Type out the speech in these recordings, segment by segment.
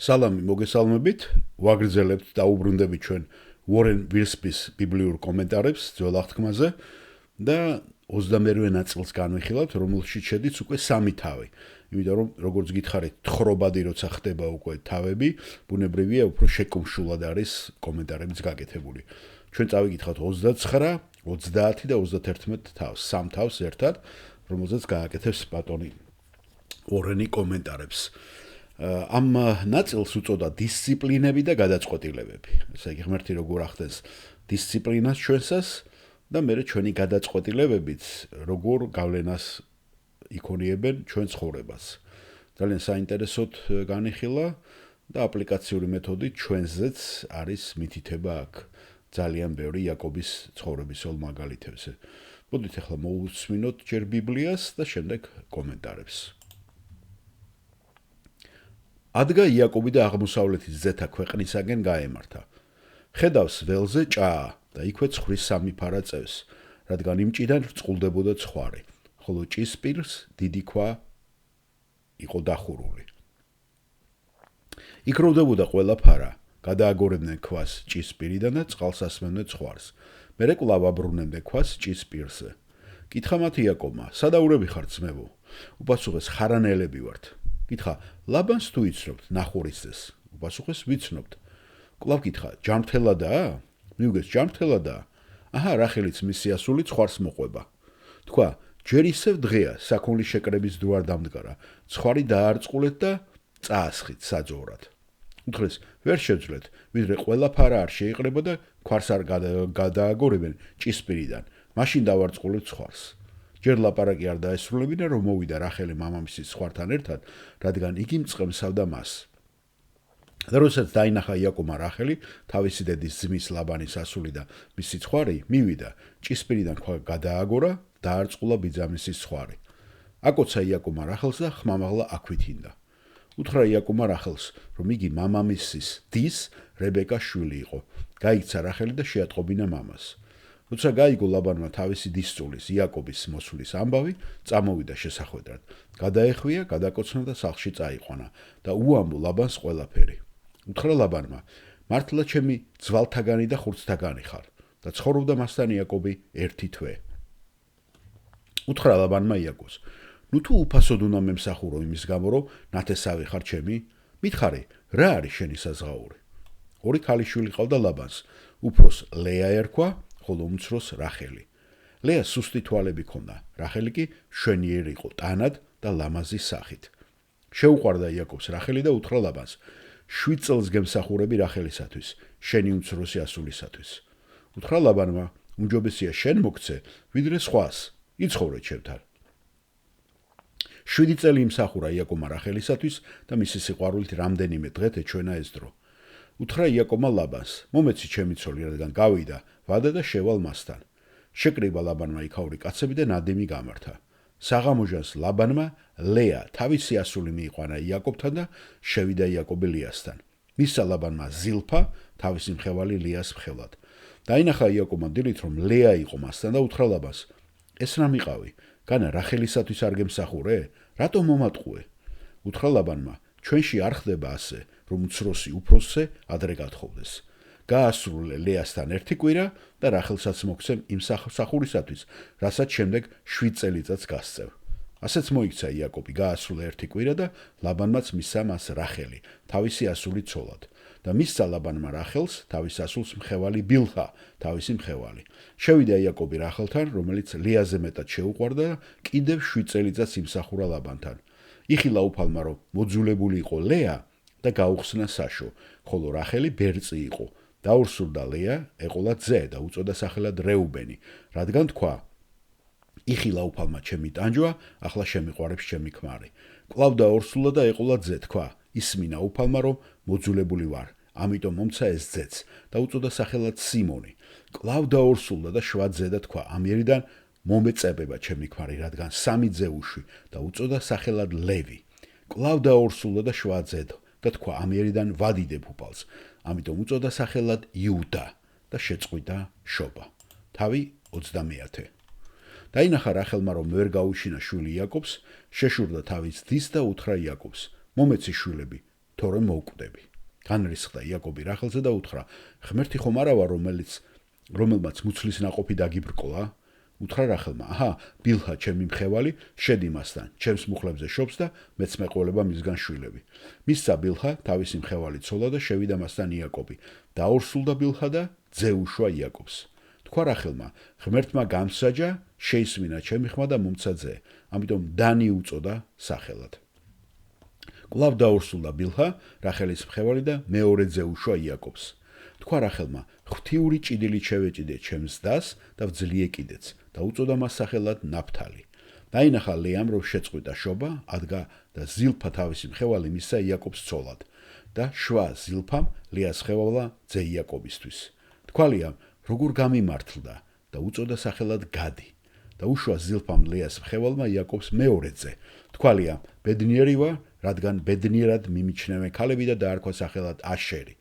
სალამი მოგესალმებით, ვაგრძელებთ და უბრუნდებით ჩვენ Warren Wiersbe-ის ბიბლიურ კომენტარებს ძველ აღთქმაზე და 22-ვე ნაწილს განვიხილავთ, რომელშიც შედის უკვე 3 თავი. იმიტომ რომ როგორც გითხარით, თხრობადი როცა ხდება უკვე თავები, ბუნებრივია უფრო შეკუმშულად არის კომენტარებიც გაკეთებული. ჩვენ წავიკითხავთ 29, 30 და 31 თავს, 3 თავს ერთად, რომელზეც გააკეთებს ბატონი Warren-ი კომენტარებს. ამ ნაწილს უწოდა დისციპლინები და გადაწყვეტილებები. ესე იგი, ღმერთი როგორ ახდენს დისციპლინას ჩვენსას და მერე ჩვენი გადაწყვეტილებებიც როგორ გავლენას იქონიებენ ჩვენ ცხოვრებას. ძალიან საინტერესოდ განიხილა და აპლიკაციური მეთოდით ჩვენზეც არის მითითება აქ ძალიან ბევრი იაკობის ცხოვრებისეულ მაგალითებზე. მოდით ახლა მოვუსმინოთ ჯერ ბიბლიას და შემდეგ კომენტარებს. ადგა იაკობი და აღმოსავლეთის ზეთა ქვეყნისაგენ გაემართა. ხედავს ველზე ჭაა და იქვე ცხვრის 3 ფარა წევს, რადგან იმ ჭიდან რწყულდებოდა ცხვარი, ხოლო ჭის პირს დიდი ქვა იყო დახურული. იქროვდებოდა ყველა ფარა, გადააგორებდნენ ქვას ჭის პირიდან და წყალს ასმევდნენ ცხვარს. მერე კვლავ აბრუნებდნენ ქვას ჭის პირზე. კითხა მათ იაკობმა, სადაურები ხართ ძმებო? უპასუხეს, ხარანელები ვართ. კითხა, ლაბანს თუ იცნობთ ნახორისძეს? უპასუხეს, ვიცნობთ. კვლავ კითხა, ჯამრთელადაა? მიუგეს, ჯამრთელადაა. აჰა, რახელიც მისი ასული ცხვარს მოყვება. თქვა, ჯერ ისევ დღეა, საქონლის შეკრების დრო არ დამდგარა. ცხვარი დაარწყულეთ და წაასხით საძოვრად. უთხრეს, ვერ შეძლეთ, ვიდრე ყველა ფარა არ შეიყრება და ქვარს არ გადააგორებენ ჭისპირიდან. მაშინ დავარწყულეთ ცხვარს. ჯერ ლაპარაკი არ დაესრულებინა, რომ მოვიდა რახელი მამამისის ცხვართან ერთად, რადგან იგი მწყემსავდა მას. და როდესაც დაინახა იაკობმა რახელი, თავისი დედის ძმის ლაბანის ასული და მისი ცხვარი, მივიდა, ჭისპირიდან ქვა გადააგორა, დაარწყულა ბიძამისის ცხვარი. აკოცა იაკობმა რახელს და ხმამაღლა აქვithინდა. უთხრა იაკობმა რახელს, რომ იგი მამამისის დის რებეკას შვილი იყო. გაიქცა რახელი და შეატყობინა მამას. როცა გაიგო ლაბანმა თავისი დისწულის იაკობის მოსვლის ამბავი, წამოვიდა შესახვედრად. გადაეხვია, გადაკოცნა და სახლში წაიყვანა და უამბო ლაბანს ყველაფერი. უთხრა ლაბანმა, მართლა ჩემი ძვალთაგანი და ხურცთაგანი ხარ და ცხოვრობდა მასთან იაკობი 1 თვე. უთხრა ლაბანმა იაკობს, ნუ თუ უფასოდ უნდა მემსახურო იმის გამო, რომ ნათესავი ხარ ჩემი, მითხარი, რა არის შენი საზღაური? 2 ქალიშვილი ყავდა ლაბანს, უფროს ლეა ერქვა, ხოლო უმცროს რახელი. ლეა სუსტი თვალები ჰქონდა, რახელი კი მშვენიერი იყო ტანად და ლამაზი სახით. შეუყვარდა იაკობს რახელი და უთხრა ლაბანს, 7 წელს გემსახურები რახელისათვის, შენი უმცროსი ასულისათვის. უთხრა ლაბანმა, უმჯობესია შენ მოგცე, ვიდრე სხვას, იცხოვრე ჩემთან. 7 წელი იმსახურა იაკობმა რახელისათვის და მისი სიყვარულით რამდენიმე დღეთ ეჩვენა ეს დრო. უთხრა იაკობმა ლაბანს, მომეცი ჩემი ცოლი, რადგან გავიდა ვადა და შევალ მასთან. შეკრიბა ლაბანმა იქაური კაცები და ნადიმი გამართა. საღამოჟანს ლაბანმა ლეა თავისი ასული მიიყვანა იაკობთან და შევიდა იაკობი ლეასთან. მისცა ლაბანმა ზილფა თავისი მხევალი ლეას მხევლად. დაინახა იაკობმა დილით, რომ ლეა იყო მასთან და უთხრა ლაბანს, ეს რა მიყავი? განა რახელისათვის არ გემსახურე? რატომ მომატყუე? უთხრა ლაბანმა, ჩვენში არ ხდება ასე, რომ უმცროსი უფროსზე ადრე გათხოვდეს. გაასრულე ლეასთან 1 კვირა და რახელსაც მოგცემ იმ მსახურისათვის, რასაც შემდეგ 7 წელიწადს გასწევ. ასეც მოიქცა იაკობი, გაასრულა 1 კვირა და ლაბანმაც მისცა მას რახელი, თავისი ასული ცოლად. და მისცა ლაბანმა რახელს, თავის ასულს მხევალი ბილჰა, თავისი მხევალი. შევიდა იაკობი რახელთან, რომელიც ლეაზე მეტად შეუყვარდა და კიდევ 7 წელიწადს იმსახურა ლაბანთან. იხილა უფალმა, რომ მოძულებული იყო ლეა და გაუხსნა საშო, ხოლო რახელი ბერწი იყო. დაურსურდა ლეა, ეყოლა ძე და უწოდა სახელად რეუბენი, რადგან თქვა, იხილა უფალმა ჩემი ტანჯვა, ახლა შემიყვარებს ჩემი ქმარი. კვლავ დაურსულა და ეყოლა ძე, თქვა, ისმინა უფალმა, რომ მოძულებული ვარ, ამიტომ მომცა ეს ძეც და უწოდა სახელად სიმონი. კვლავ დაურსულა და შვა ძე და თქვა, ამიერიდან მომეწებება ჩემი ქმარი, რადგან 3 ძე უშვი და უწოდა სახელად ლევი. კვლავ დაურსულა და შვა ძე და თქვა, ამიერიდან ვადიდებ უფალს, ამიტომ უწოდა სახელად იუდა და შეწყვიტა შობა. თავი 30. დაინახა რახელმა, რომ ვერ გაუშინა შვილი იაკობს, შეშურდა თავის დის და უთხრა იაკობს, მომეცი შვილები, თორემ მოვკვდები. განრისხდა იაკობი რახელზე და უთხრა: ღმერთი ხომ არა ვარ, რომელმაც მუცლის ნაყოფი დაგიბრკოლა? უთხრა რახელმა: აჰა, ბილჰა ჩემი მხევალი, შედი მასთან, ჩემს მუხლებზე შობს და მეც მეყოლება მისგან შვილები. მისცა ბილჰა თავისი მხევალი ცოლა და შევიდა მასთან იაკობი. დაორსულდა ბილჰა და ძე უშვა იაკობს. თქვა რახელმა: ღმერთმა გამსაჯა, შეისმინა ჩემი ხმა და მომცა ძე, ამიტომ დანი უწოდა სახელად. კვლავ დაორსულდა ბილჰა, რახელის მხევალი და მეორე ძე უშვა იაკობს. თქვა რახელმა: ღვთიური ჭიდილით შევეჭიდე ჩემს დას და ვძლიე კიდეც და უწოდა მას სახელად ნაფთალი. დაინახა ლეამ, რომ შეწყვიტა შობა, ადგა და ზილფა თავისი მხევალი მისცა იაკობს ცოლად და შვა ზილფამ ლეას ხევალა ძე იაკობისთვის. თქვა ლეამ, როგორ გამიმართლდა და უწოდა სახელად გადი და უშვა ზილფამ ლეას მხევალმა იაკობს მეორე ძე. თქვა ლეამ, ბედნიერი ვარ, რადგან ბედნიერად მიმიჩნევენ ქალები და დაარქვა სახელად აშერი.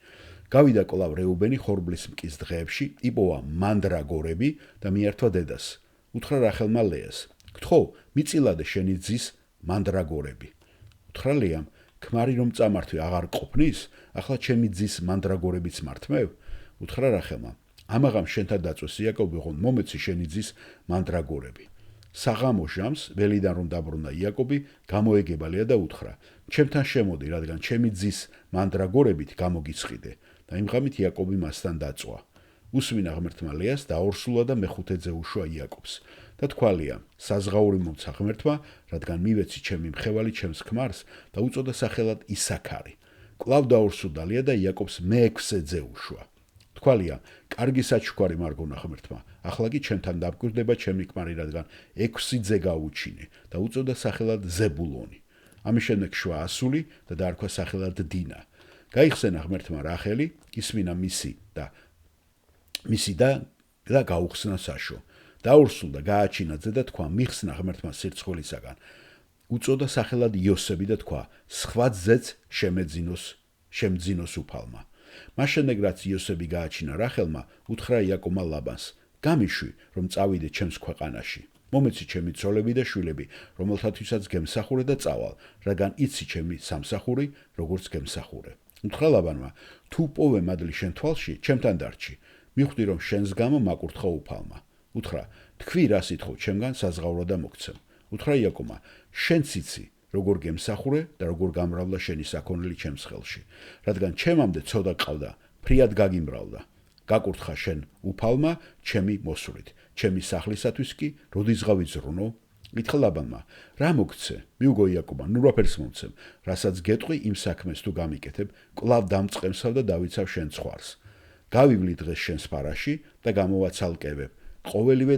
გავიდა კვლავ რეუბენი ხორბლის მკის დღეებში, იპოვა მანდრაგორები და მიართვა დედას. უთხრა რახელმა ლეას: გთხოვ, მიწილადე შენი ძის მანდრაგორები. უთხრა ლეამ: ქმარი რომ წამართვი აღარ ყოფნის, ახლა ჩემი ძის მანდრაგორებიც მართმევ? უთხრა რახელმა: ამაღამ შენთან დაწვეს იაკობი, ხომ მომეცი შენი ძის მანდრაგორები. საღამო ჟამს, ველიდან რომ დაბრუნდა იაკობი, გამოეგება ლეა და უთხრა: ჩემთან შემოდი, რადგან ჩემი ძის მანდრაგორებით გამოგიცხიდე. და იმ ღამით იაკობი მასთან დაწვა. უსმინა ღმერთმა ლეას, დაორსულა და მეხუთე ძე უშვა იაკობს. და თქვა ლეამ: საზღაური მომცა ღმერთმა, რადგან მივეცი ჩემი მხევალი ჩემს ქმარს და უწოდა სახელად ისაქარი. კვლავ დაორსულდა ლეა და იაკობს მეექვსე ძე უშვა. თქვა ლეამ: კარგი საჩუქარი მარგონა ღმერთმა, ახლა კი ჩემთან დაბგვირდება ჩემი ქმარი, რადგან 6 ძე გაუჩინე და უწოდა სახელად ზებულონი. ამის შემდეგ შვა ასული და დაარქვა სახელად დინა. გაიხსენა ღმერთმა რახელი, ისმინა მისი და გაუხსნა საშო. დაურსულდა, გააჩინა ძე და თქვა: მიხსნა ღმერთმა სირცხვილისაგან. უწოდა სახელად იოსები და თქვა: სხვა ძეც შემძინოს უფალმა. მას შემდეგ რაც იოსები გააჩინა რახელმა, უთხრა იაკობმა ლაბანს: გამიშვი, რომ წავიდე ჩემს ქვეყანაში. მომეცი ჩემი ცოლები და შვილები, რომელთათვისაც გემსახურე და წავალ, რადგან იცი ჩემი სამსახური, როგორც გემსახურე. უთხრა ლაბანმა: თუ პოვე მადლი შენ თვალში, ჩემთან დარჩი. მიხვდი, რომ შენს გამო მაკურთხა უფალმა. უთხრა: თქვი რა სიტყვა ჩემგან საზღავრა და მოგცემ. უთხრა იაკობმა: შენც იცი, როგორ გემსახურე და როგორ გამრავლა შენი საქონელი ჩემს ხელში. რადგან ჩემამდე ცოდა ყავდა, ფრიად გაგიმრავლდა. გაკურთხა შენ უფალმა ჩემი მოსვლით, ჩემი სახლისათვის კი როდისღავი ზრუნო? ითხრა ლაბანმა: რა მოგცე? მიუგო იაკობა, ნუ რაფერს მომცემ, რასაც გეტყვი იმ საქმეს თუ გამიკეთებ, კვლავ დამწყემსავ და დავიცავ შენ ცხვარს. გავივლი დღეს შენს ფარაში და გამოვაცალკევებ ყოველივე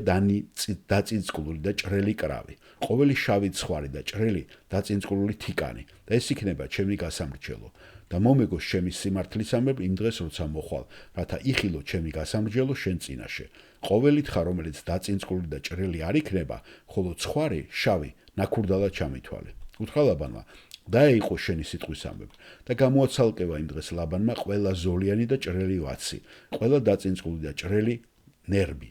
დაწინწკლული და ჭრელი კრავი, ყოველი შავი ცხვარი და ჭრელი დაწინწკლული თიკანი და ეს იქნება ჩემი გასამრჯელო და მომეგოს ჩემი სიმართლისამებრ იმ დღეს როცა მოხვალ, რათა იხილო ჩემი გასამრჯელო შენ წინაშე. ყოველი თხა, რომელიც დაწინწკლული და ჭრელი არ იქნება, ხოლო ცხვარი, შავი, ნაქურდალად ჩამითვალე. უთხრა ლაბანმა: დაეიყო შენი სიტყვისამებრ და გამოაცალკევა იმ დღეს ლაბანმა ყველა ზოლიანი და ჭრელი ვაცი, ყველა დაწინწკლული და ჭრელი ნერბი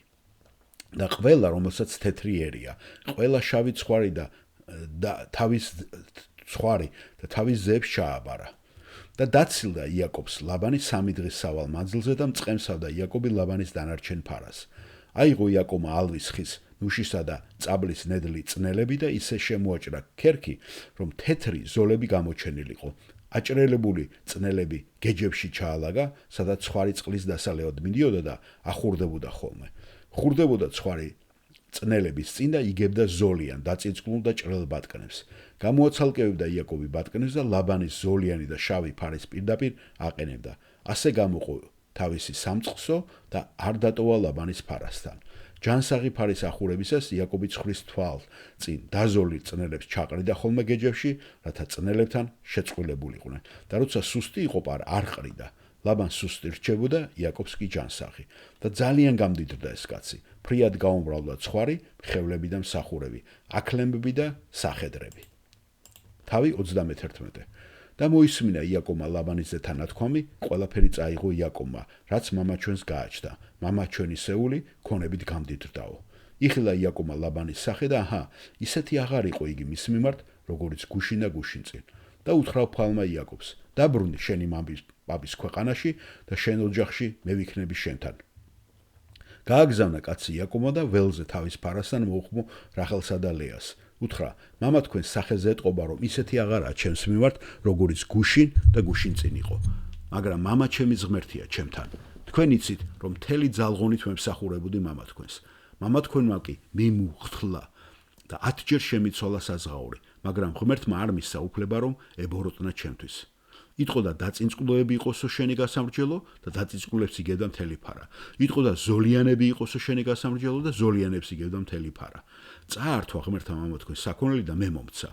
და ყველა, რომელსაც თეთრი ერია, ყველა შავი ცხვარი და თავის ძეებს ჩააბარა. და დაცილდა იაკობს ლაბანი 3 დღის სავალ მანძილზე და მწყემსავდა იაკობი ლაბანის დანარჩენ ფარას. აიღო იაკობმა ალვის ხის ნუშისა და წაბლის ნედლი წნელები და ისე შემოაჭრა ქერქი, რომ თეთრი ზოლები გამოჩენილიყო. აჭრელებული წნელები გეჯებში ჩაალაგა, სადაც ცხვარი წყლის დასალევად მიდიოდა და ახურდებოდა ხოლმე. ხურდებოდა ცხვარი წნელების წინ და იგებდა ზოლიან, დაწინწკლულ და ჭრელ ბატკნებს. გამოაცალკევებდა იაკობი ბატკნებს და ლაბანის ზოლიანი და შავი ფარის პირდაპირ აყენებდა. ასე გამოყო თავისი სამწყსო და არ დატოვა ლაბანის ფარასთან. ჯანსაღი ფარის ახურებისას იაკობი ცხრის თვალს წინ დაზოლილ წნელებს ჩაყრიდა ხოლმე გეჯებში, რათა წნელებთან შეწყვილებულიყვნენ. და როცა სუსტი იყო პარ არ ყრიდა. ლაბანს სუსტი რჩებოდა, იაკობს კი ჯანსაღი. და ძალიან გამდიდრდა ეს კაცი. ფრიად გაუმრავლდა ცხვარი, მხევლები და მსახურები, აქლემები და სახედრები. თავი 31. და მოისმინა იაკობმა ლაბანის ძეთა ნათქვამი, ყველაფერი წაიღო იაკობმა, რაც მამაჩვენს გააჩნდა. მამაჩვენისეული ქონებით გამდიდრდაო. იხილა იაკობმა ლაბანის სახე და აჰა, ისეთი აღარ იყო იგი მის მიმართ, როგორც გუშინ და გუშინ წინ. და უთხრა უფალმა იაკობს: დაბრუნდი შენი პაპის ქვეყანაში და შენ ოჯახში მე ვიქნები შენთან. გააგზავნა კაცი იაკობმა და ველზე თავის ფარასთან მოუხმო რახელსა და ლეას. უთხრა, მამა თქვენ სახეზე ეტყობა, რომ ისეთი აღარაა ჩემს მიმართ, როგორიც გუშინ და გუშინ წინ იყო. მაგრამ მამა ჩემი ღმერთია ჩემთან. თქვენ იცით, რომ მთელი ძალღონით მემსახურებოდი მამა თქვენს. მამა თქვენმა კი მიმუხთლა და 10 ჯერ შემიცვალა საზღაური, მაგრამ ღმერთმა არ მისცა უფლება, რომ ებოროტნა ჩემთვის. იტყოდა დაწინწყულოები იყოსო შენი გასამრჯელო და დაწინწყულებს იგებდა მთელი ფარა. იტყოდა ზოლიანები იყოსო შენი გასამრჯელო და ზოლიანებს იგებდა მთელი ფარა. წაართვა ღმერთმა მამა თქვენ საქონელი და მე მომცა.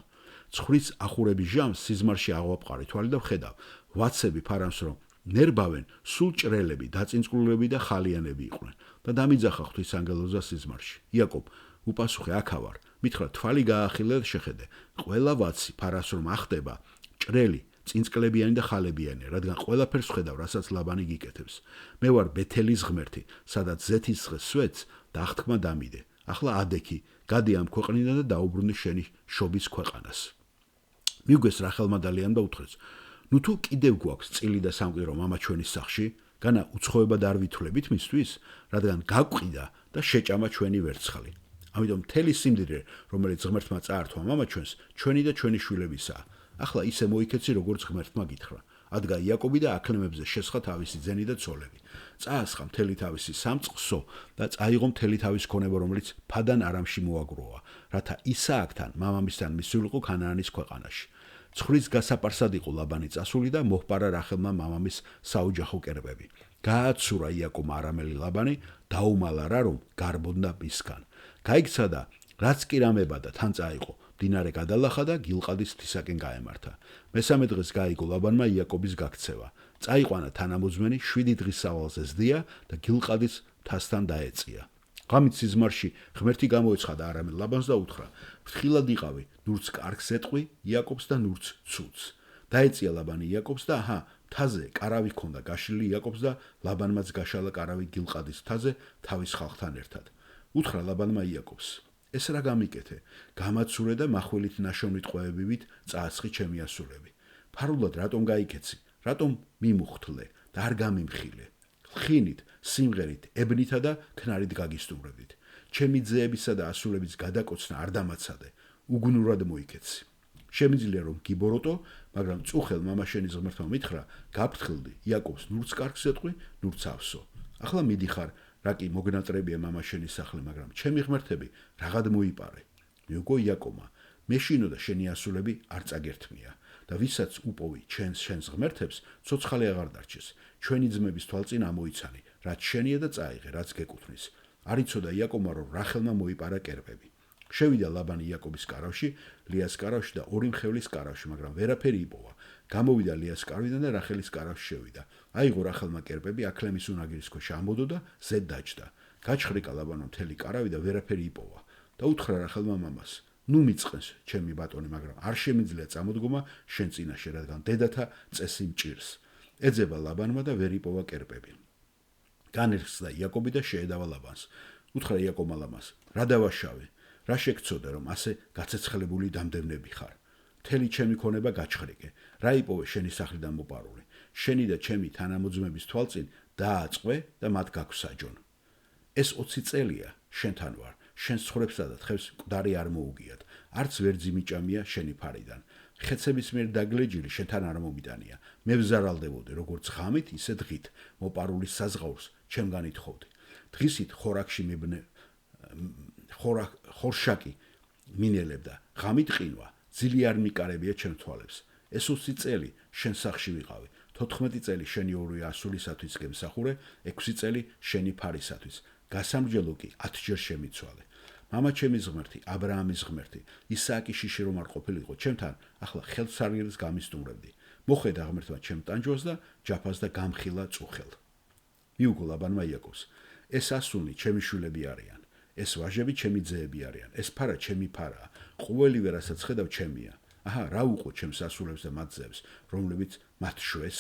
ცხვრის ახურების ჟამს სიზმარში აღვაპყარი თვალი და ვხედავ, ვაცები ფარამს რომ ნერბავენ სულ ჭრელები, დაწინწყულები და ხალიანები იყვნენ და დამიძახა ღვთის ანგელოზს და სიზმარში. იაკობ, უპასუხე, აქა ვარ. მითხრა, თვალი გაახილე და შეხედე. ყველა ვაცი ფარას რომ ახდება, ჭრელი, წინწყლებიანი და ხალებიანი, რადგან ყველაფერს ვხედავ, რასაც ლაბანი გიკეთებს. მე ვარ ბეთელის ღმერთი, სადაც ზეთის დღეს სვეტს და აღთქმა დამიდე. ახლა ადექი, გადი ამ ქვეყნიდან და დაუბრუნდი შენი შობის ქვეყანას. მიუგეს რახელმა და ლეამ და უთხრეს, ნუ თუ კიდევ გვაქვს წილი და სამკვირო მამა ჩვენის სახში, განა უცხოებად არ ვითვლებით მისთვის, რადგან გაგვყიდა და შეჭამა ჩვენი ვერცხალი. ამიტომ მთელი სიმდიდრე, რომელიც ღმერთმა წაართვა მამა ჩვენს, ჩვენი და ჩვენი შვილებისაა. ახლა ისე მოიქეცი, როგორც ღმერთმა გითხრა. ადგა იაკობი და აქლემებზე შესხა თავისი ძენი და ცოლები. წაასხა მთელი თავისი სამწყსო და წაიღო მთელი თავის ქონება, რომელიც ფადან არამში მოაგროვა, რათა ისააკთან, მამამისთან მისულიყო ქანაანის ქვეყანაში. ცხვრის გასაპარსად იყო ლაბანი წასული და მოჰპარა რახელმა მამამის საოჯახო კერპები. გააცურა იაკობმა არამელი ლაბანი, დაუმალა რა რომ გარბონდა მისგან. გაიქცა და რაც კი რამება და თან წაიყო, მდინარე გადალახა და გილყადის მთისაკენ გაემართა. მესამე დღეს გაიგო ლაბანმა იაკობის გაქცევა. წაიყვანა თანამოძმენი 7 დღის სავალზე ზდია და გილყადის მთასთან დაეწია. ღამით სიზმარში ღმერთი გამოეცხადა არამელ ლაბანს და უთხრა, ფრთხილად იყავი, ნურც კარგს ეტყვი იაკობს და ნურც ცუცს. დაეწია ლაბანი იაკობს და აჰა, მთაზე კარავი ჰქონდა გაშლილი იაკობს და ლაბანმაც გაშალა კარავი გილყადის მთაზე თავის ხალხთან ერთად. უთხრა ლაბანმა იაკობს, ეს რა გამიკეთე, გამაცურე და מחვილით ნაშოვნით ყვევებით წაასხი ჩემი ასულები. ფარულად რატომ გაიქეცი, რატომ მიმუხთლე და არ გამიმხილე. ხინით, სიმღერით, ებნითა და ქნარით გაგისტუმრებდით. ჩემი ძეებისა და ასულების გადაკოცნა არ დამაცადე, უგუნურად მოიქეცი. შემიძლია რომ გიბოროტო, მაგრამ წუხელ მამაშენის ღმერთმა მითხრა, გაფრთხილდი, იაკობს ნურც კარგს ეტყვი, ნურც ავსო. ახლა მიდიხარ, რა კი მოგნატრებია მამაშენის სახლი, მაგრამ ჩემი ღმერთები რაღად მოიპარე. მიუგო იაკობმა, მეშინო და შენი ასულები არ წაგერთმია და ვისაც უპოვი შენს ღმერთებს, ცოცხალი აღარ დარჩეს. ჩვენი ძმების თვალწინ ამოიცანი, რაც შენია და წაიღე, რაც გეკუთვნის. არ იცოდა იაკობმა, რომ რახელმა მოიპარა კერპები. შევიდა ლაბანი იაკობის კარავში, ლეას კარავში და ორი მხევლის კარავში, მაგრამ ვერაფერი იპოვა. გამოვიდა ლეას კარვიდან და რახელის კარავში შევიდა. აიღო რახელმა კერპები, აქლემის უნაგირის ქვეშ ამბოდო და ზედ დაჯდა. გაჩხრიკა ლაბანო მთელი კარავი და ვერაფერი იპოვა. და უთხრა რახელმა მამას, ნუ მიწყენს ჩემი ბატონი, მაგრამ არ შემიძლია წამოდგომა შენ წინაშე, რადგან დედათა წესი მჭირს. ეძება ლაბანმა და ვერ იპოვა კერპები. განერხსდა იაკობი და შეედავა ლაბანს. უთხრა იაკობმა ლაბანს, რა დავაშავე? რა შეგწოდე, რომ ასე გაცეცხლებული დამდევნები ხარ? მთელი ჩემი ქონება გაჩხრიკე. რა იპოვე შენი სახლიდან მოპარული? შენი და ჩემი თანამოძმების თვალწინ დააწყვე და მათ გაგვსაჯონ. ეს 20 წელია შენთან ვარ. შენს ცხვრებსა და თხევს მკვდარი არ მოუგიათ. არც ვერძი მიჭამია შენი ფარიდან. ხეცების მიერ დაგლეჯილი შენთან არ მომიტანია. მე ვზარალდებოდი როგორც ღამით, ისე დღით. მოპარული საზღაურს ჩემგან ითხოვდი. დღისით ხორაკში ხორშაკი მინელებდა. ღამით ყინვა. ძილი არ მიკარებია ჩემ თვალებს. ეს 20 წელი შენ სახში ვიყავი. 14 წელი შენი ორი ასულისათვის გემსახურე, 6 წელი შენი ფარისათვის. გასამრჯელო კი 10 ჯერ შემიცვალე. მამა ჩემის ღმერთი, ა ブラ ამის ღმერთი, ისააკის შიში რომ არ ყოფილიყო ჩემთან, ახლა ხელსარგებს გამისტუმრებდი. მოხედა ღმერთმა ჩემ ტანჯვას და ჯაფას და გამხილა წუხელ. მიუგო ლაბანმა იაკობს, ეს ასული ჩემი შვილები არიან. ეს ვაჟები ჩემი ძეები არიან. ეს ფარა ჩემი ფარაა. ყოველივე რასაც ხედავ ჩემია. აჰა, რა უყო ჩემს ასულებს და მათ ძეებს, რომლებიც მათ შვეს?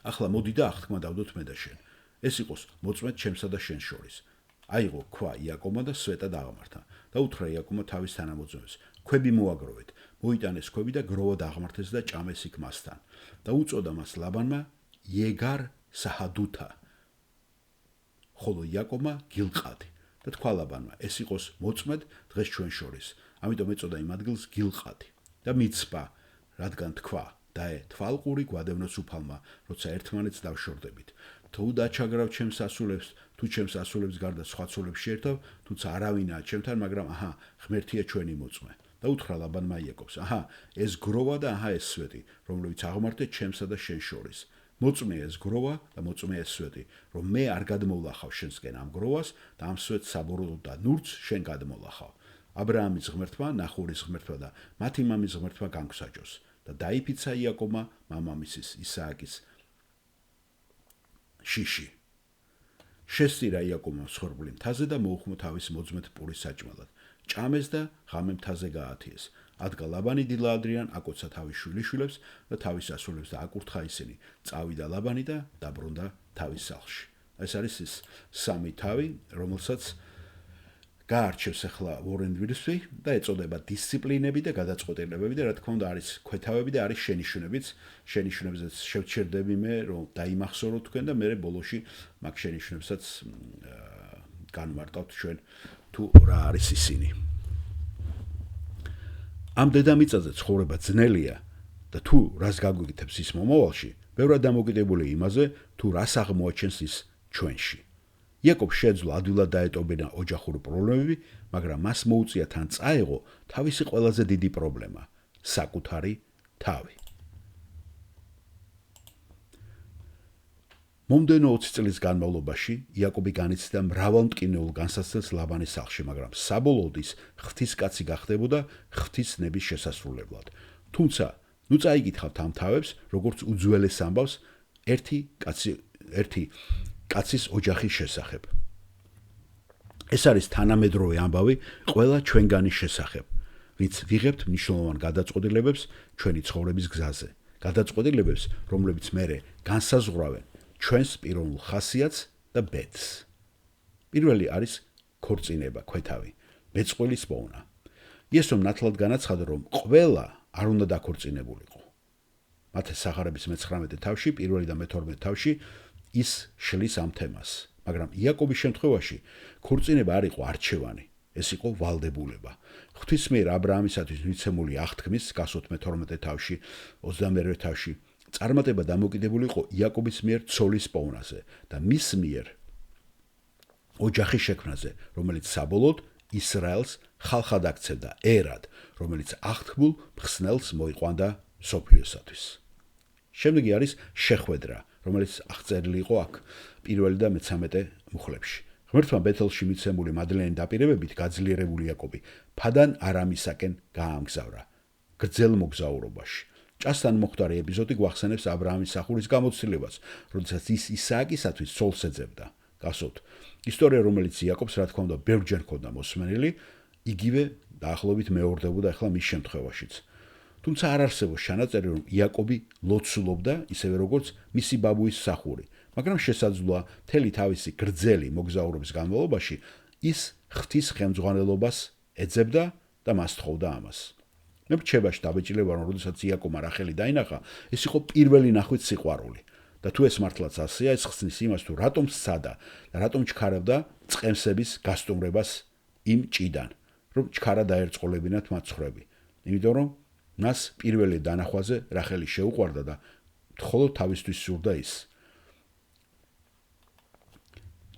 ახლა მოდი და აღთქმა დავდოთ მე და შენ. ეს იყოს მოწმედ ჩემსა და შენ შორის. აიღო ქვა იაკობმა და სვეტად აღმართა და და უთხრა იაკობმა თავის თანამოძღვარს: "ქვები მოაგროვეთ." მოიტანეს ქვები და გროვა დაღმართეს და ჭამეს იქ მასთან. და უწოდა მას ლაბანმა იეგარ საჰადუთა. ხოლო იაკობმა გილყადი. და თქვა ლაბანმა: "ეს იყოს მოწმედ დღეს ჩვენ შორის." ამიტომ ეწოდა იმ ადგილს გილყადი. და მიცსპა, რადგან თქვა: "დაე თვალყური გვადევნოს უფალმა, როცა ერთმანეთს დავშორდებით. თუ დაჩაგრავ ჩემს ასულებს, თუ ჩემს ასულებს გარდა სხვა ცოლებს შეერთავ, თუმცა არავინაა ჩემთან, მაგრამ აჰა, ღმერთია ჩვენი მოწმე." და უთხრა ლაბანმა იაკობს: "აჰა, ეს გროვა და აჰა ეს სვეტი, რომლებიც აღმართე ჩემსა და შენ შორის. მოწმე ეს გროვა და მოწმე ეს სვეტი, რომ მე არ გადმოვლახავ შენსკენ ამ გროვას და ამ სვეტს საბოროტო და ნურცს შენ გადმოლახავ. აბრაამის ღმერთმა, ნახურის ღმერთმა და მათი მამის ღმერთმა განგვსაჯოს." და დაიფიცა იაკობმა მამამისის ისააკის შიში. შესწირა იაკობმა მსხვერპლი მთაზე და მოუხმო თავის მოძმეთ პურის საჭმელად. ჭამეს და ღამე მთაზე გაათიეს. ადგა ლაბანი დილა ადრიან, აკოცა თავის შვილიშვილებს და თავის ასულებს და აკურთხა ისინი. წავიდა ლაბანი და დაბრუნდა თავის სახლში. ეს არის ის სამი თავი, რომელსაც გაარჩევს ახლა ვორენ ვირსი და ეწოდება დისციპლინები და გადაწყვეტილებები და რა თქმა უნდა არის ქვეთავები და არის შენიშვნებიც. შენიშვნებზეც შევჩერდები მე, რომ დაიმახსოვროთ თქვენ და მე ბოლოში მაგ შენიშვნებსაც განვარტავთ ჩვენ თუ რა არის ისინი. ამ დედამიწაზე ცხოვრება ძნელია და თუ რას გაგვიკეთებს ის მომავალში, ბევრად დამოკიდებული იმაზე, თუ რას აღმოაჩენს ის ჩვენში. იაკობ შეძლო ადვილად დაეტოვებინა ოჯახური პრობლემები, მაგრამ მას მოუწია თან წაეღო თავისი ყველაზე დიდი პრობლემა, საკუთარი თავი. მომდენო 20 წლის განმავლობაში იაკობი განიცდიდა მრავალ მტკივნეულ განსაცდელს ლაბანის სახლში, მაგრამ საბოლოოდ ის ღვთისკაცი გახდებოდა ღვთისნების შესასრულებლად. თუმცა, ნუ წაიგითხავთ ამ თავებს, როგორც უძველეს ამბავს ერთი კაცის ოჯახის შესახებ. ეს არის თანამედროვე ამბავი ყველა ჩვენგანის შესახებ, ვინც ვიღებთ მნიშვნელოვან გადაწყვეტილებებს ჩვენი ცხოვრების გზაზე. გადაწყვეტილებებს, რომლებიც მერე განსაზღვრავენ ჩვენს პიროვნულ ხასიათს და ბედს. პირველი არის ქორწინება, ქვეთავი, მეწყვილის პოვნა. იესომ ნათლად განაცხადა, რომ ყველა არ უნდა დაქორწინებულიყო. მათეს სახარების 19 თავში, პირველი და 12 თავში ის შლის ამ თემას. მაგრამ იაკობის შემთხვევაში ქორწინება არ იყო არჩევანი, ეს იყო ვალდებულება. ღვთის მიერ აბრაამისათვის მიცემული აღთქმის გასვოთ 12 თავში, 22 თავში წარმატება დამოკიდებული იყო იაკობის მიერ ცოლის პოვნაზე და მის მიერ ოჯახის შექმნაზე, რომელიც საბოლოოდ ისრაელს ხალხად აქცევდა, ერად, რომელიც აღთქმულ მხსნელს მოიყვანდა მსოფლიოსათვის. შემდეგი არის შეხვედრა, რომელიც აღწერილი იყო აქ პირველი და 13 მუხლებში. ღმერთმა ბეთელში მიცემული მადლიანი დაპირებებით გაძლიერებული იაკობი ფადან არამისაკენ გაამგზავრა გრძელ მოგზაურობაში. ჭასთან მოხდარი ეპიზოდი გვახსენებს აბრაამის სახურის გამოცდილებას, როდესაც ის ისააკისათვის ცოლს ეძებდა. გასვოთ, ისტორია, რომელიც იაკობს, რა თქმა უნდა, ბევრჯერ ჰქონდა მოსმენილი, იგივე დაახლოებით მეორდებოდა ახლა მის შემთხვევაშიც. თუმცა არ არსებობს ჩანაწერი, რომ იაკობი ლოცულობდა, ისევე როგორც მისი ბაბუის სახური, მაგრამ შესაძლოა მთელი თავისი გრძელი მოგზაურობის განმავლობაში ის ღვთის ხელმძღვანელობას ეძებდა და მას თხოვდა ამას. მე რჩებაში დაბეჭდილება, რომ როდესაც იაკობმა რახელი დაინახა, ეს იყო პირველი ნახვით სიყვარული. და თუ ეს მართლაც ასეა, ეს ხსნის იმას, თუ რატომ სცადა და რატომ ჩქარებდა წყემსების გასტუმრებას იმ ჭიდან, რომ ჩქარა დაერწყოლებინათ მათ ხრები. იმიტომ რომ მას პირველი დანახვაზე რახელი შეუყვარდა და მხოლოდ თავისთვის სურდა ის.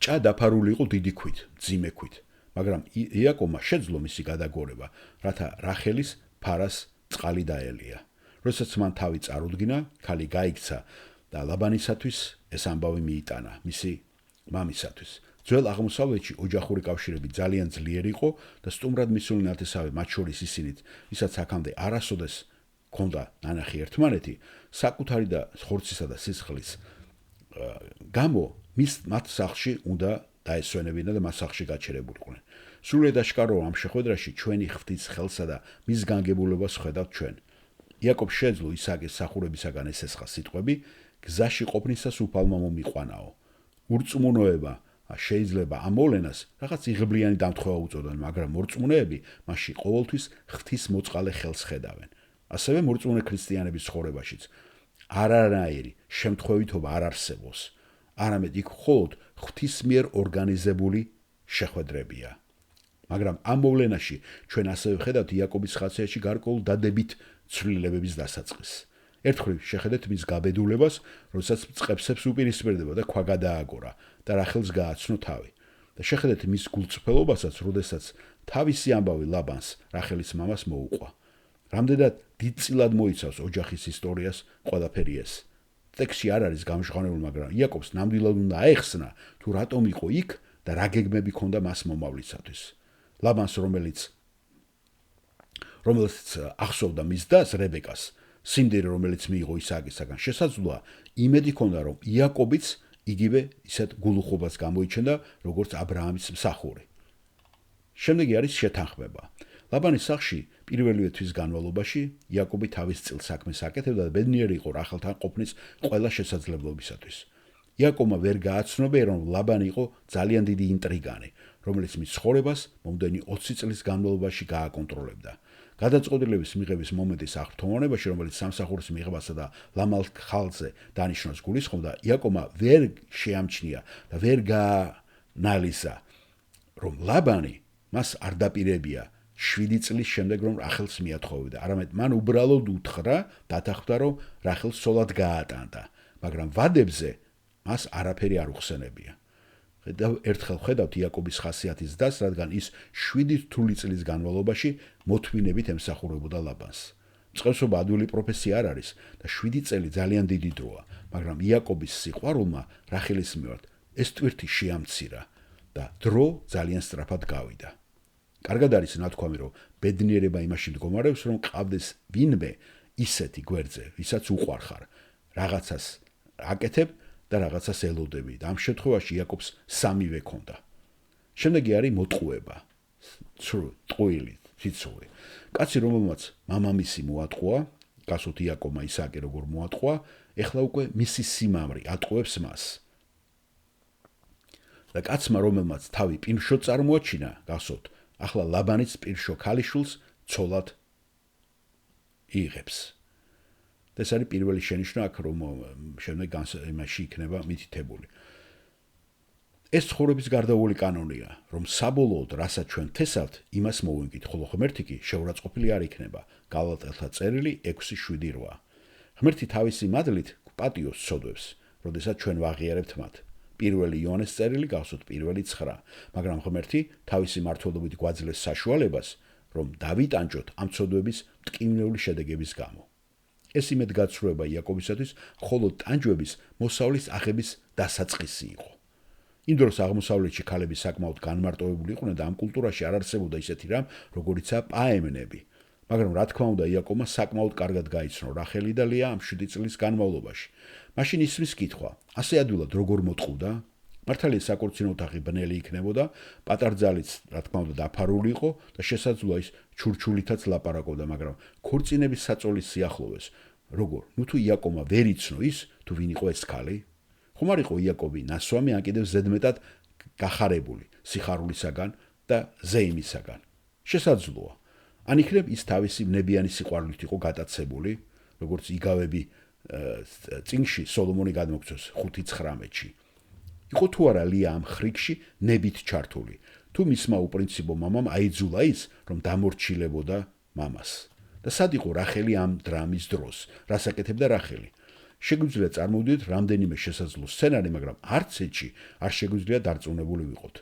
ჭა დაფარული იყო დიდი ქვით, მძიმე ქვით, მაგრამ იაკობმა შეძლო მისი გადაგორება, რათა რახელის ფარას წყალი დაელია. როდესაც მან თავი წარუდგინა, ქალი გაიქცა და ლაბანისათვის ეს ამბავი მიიტანა მისი მამისათვის. ძველ აღმოსავლეთში ოჯახური კავშირები ძალიან ძლიერი იყო და სტუმრად მისული ნათესავი მათ შორის ისინით, ვისაც აქამდე არასოდეს ჰქონდა ნანახი ერთმანეთი, საკუთარი და ხორცისა და სისხლის გამო მათ სახლში უნდა დაესვენებინა და მას სახლში გაჩერებულიყვნენ. სრულიად აშკაროა ამ შეხვედრაში ჩვენი ღვთის ხელსა და მის განგებულებას ხედავთ ჩვენ. იაკობს შეძლო ისააკის სახურებისაგან ესესხა სიტყვები, გზაში ყოფნისას უფალმა მომიყვანაო. ურწმუნოება შეიძლება ამ მოვლენას რაღაც იღბლიანი დამთხევა უწოდონ, მაგრამ მორწმუნეები მასში ყოველთვის ღვთის მოწყალე ხელს ხედავენ. ასევე მორწმუნე ქრისტიანების ცხოვრებაშიც არანაირი შემთხვევითობა არ არსებობს, არამედ იქ მხოლოდ ღვთის მიერ ორგანიზებული შეხვედრებია. მაგრამ ამ მოვლენაში ჩვენ ასევე ვხედავთ იაკობის ხასიათში გარკვეულ დადებით ცვლილებების დასაწყისს. ერთხელ შეხედეთ მის გაბედულებას, როდესაც წყებსებს უპირისპირდება და ქვა გადააგორა და რახელს გააცნო თავი. და შეხედეთ მის გულწრფელობასაც, როდესაც თავისი ამბავი ლაბანს, რახელის მამას მოუყვა. რამდენად დიდწილად მოიცავს ოჯახის ისტორიას ყველაფერი ეს. ტექსტში არ არის გამჟღავნებული, მაგრამ იაკობს ნამდვილად უნდა აეხსნა, თუ რატომ იყო იქ და რა გეგმები ჰქონდა მას მომავლისათვის. ლაბანს, რომელიც ახსოვდა მის დას რებეკას, სიმდიდრე, რომელიც მიიღო ისააკისაგან, შესაძლოა იმედი ჰქონდა, რომ იაკობიც იგივე ისეთ გულუხობას გამოიჩენდა, როგორც აბრაამის მსახური. შემდეგი არის შეთანხმება. ლაბანის სახლში პირველივე თვის განმავლობაში იაკობი თავის წილ საქმეს აკეთებდა და ბედნიერი იყო რახელთან ყოფნის ყველა შესაძლებლობისათვის. იაკობმა ვერ გააცნობა, რომ ლაბანი იყო ძალიან დიდი ინტრიგანი, რომელიც მის ცხოვრებას მომდენი 20 წლის განმავლობაში გააკონტროლებდა. გადაწყვეტილების მიღების მომენტის აღფრთოვანებაში, რომელიც სამსახურის მიღებასა და ლამალ ხალხზე დანიშნოს გულისხმობდა, იაკობმა ვერ შეამჩნია და ვერ გაანალიზა, რომ ლაბანი მას არ დაპირებია 7 წლის შემდეგ, რომ რახელს მიათხოვებდა, არამედ მან უბრალოდ უთხრა, დათანხმდა, რომ რახელს სოლად გაატანდა, მაგრამ ვადებზე მას არაფერი არ უხსენებია. ერთხელ ხედავთ იაკობის ხასიათის დას, რადგან ის 7 რთული წლის განმავლობაში მოთმინებით ემსახურებოდა ლაბანს. მწყემსობა ადვილი პროფესია არ არის და 7 წელი ძალიან დიდი დროა, მაგრამ იაკობის სიყვარულმა რახელის მიმართ ეს ტვირთი შეამცირა და დრო ძალიან სწრაფად გავიდა. კარგად არის ნათქვამი, რომ ბედნიერება იმაში მდგომარეობს, რომ ყავდეს ვინმე ისეთი გვერდზე, ვისაც უყვარხარ, რაღაცას აკეთებ და რაღაცას ელოდები და ამ შემთხვევაში იაკობს სამივე ჰქონდა. შემდეგი არის მოტყუება. ტყუილი, ციცოური. კაცი, რომელმაც მამამისი მოატყუა, გასult იაკობმა ისააკი როგორ მოატყუა, ეხლა უკვე მისი სიმამრი ატყუებს მას. და კაცმა, რომელმაც თავი პირშო წარმოაჩინა, გასult, ახლა ლაბანიც პირშო ქალიშვილს ცოლად იღებს. ეს არის პირველი შენიშვნა, აქ რომ შემდეგ იმაში იქნება მითითებული. ეს ცხოვრების გარდაუვალი კანონია, რომ საბოლოოდ, რასაც ჩვენ თესავთ, იმას მოვინგით, ხოლო ღმერთი კი შეურაცხყოფილი არ იქნება. გალატელთა წერილი 6:7-8. ღმერთი თავისი მადლით პატიოს ცოდვებს, როდესაც ჩვენ ვაღიარებთ მათ. პირველი იოანეს წერილი გახსოვთ 1:9, მაგრამ ღმერთი თავისი მართლობით გვაძლევს საშუალებას, რომ დავიტანჯოთ ამ ცოდვების მტკივნეული შედეგების გამო. ეს იმედგაცრუება იაკობისათვის მხოლოდ ტანჯვების მოსავლის აღების დასაწყისი იყო. იმ დროს აღმოსავლეთში ქალები საკმაოდ განმარტოვებული იყვნენ და ამ კულტურაში არ არსებობდა ისეთი რამ, როგორიცაა პაემნები. მაგრამ რა თქმა უნდა, იაკობმა საკმაოდ კარგად გაიცნო რახელი და ლეა ამ 7 წლის განმავლობაში. მაშინ ისმის კითხვა, ასე ადვილად როგორ მოტყუდა? მართალია საკურცინო ოთახი ბნელი იქნებოდა, პატარძალიც რა თქმა უნდა დაფარული იყო და შესაძლოა ის ჩურჩულითაც ლაპარაკობდა, მაგრამ ქორწინების საწოლის სიახლოვეს როგორ? ნუ თუ იაკობმა ვერ იცნო ის, თუ ვინ იყო ეს ქალი? ხომ არ იყო იაკობი ნასვამი ან კიდევ ზედმეტად გახარებული სიხარულისაგან და ზეიმისაგან? შესაძლოა. ან იქნებ ის თავისი ნებიანი სიყვარულით იყო გატაცებული, როგორც იგავები წინში სოლომონი გადმოგცოს 5:19-ში. იყო თუ არა ლია ამ ხრიგში ნებით ჩართული, თუ მისმა უპრინციპო მამამ აიძულა ის, რომ დამორჩილებოდა მამას. და სად იყო რახელი ამ დრამის დროს? რას აკეთებდა რახელი? შეგვიძლია წარმოვიდეთ რამდენიმე შესაძლო სცენარი, მაგრამ არც ეთში არ შეგვიძლია დარწმუნებული ვიყოთ.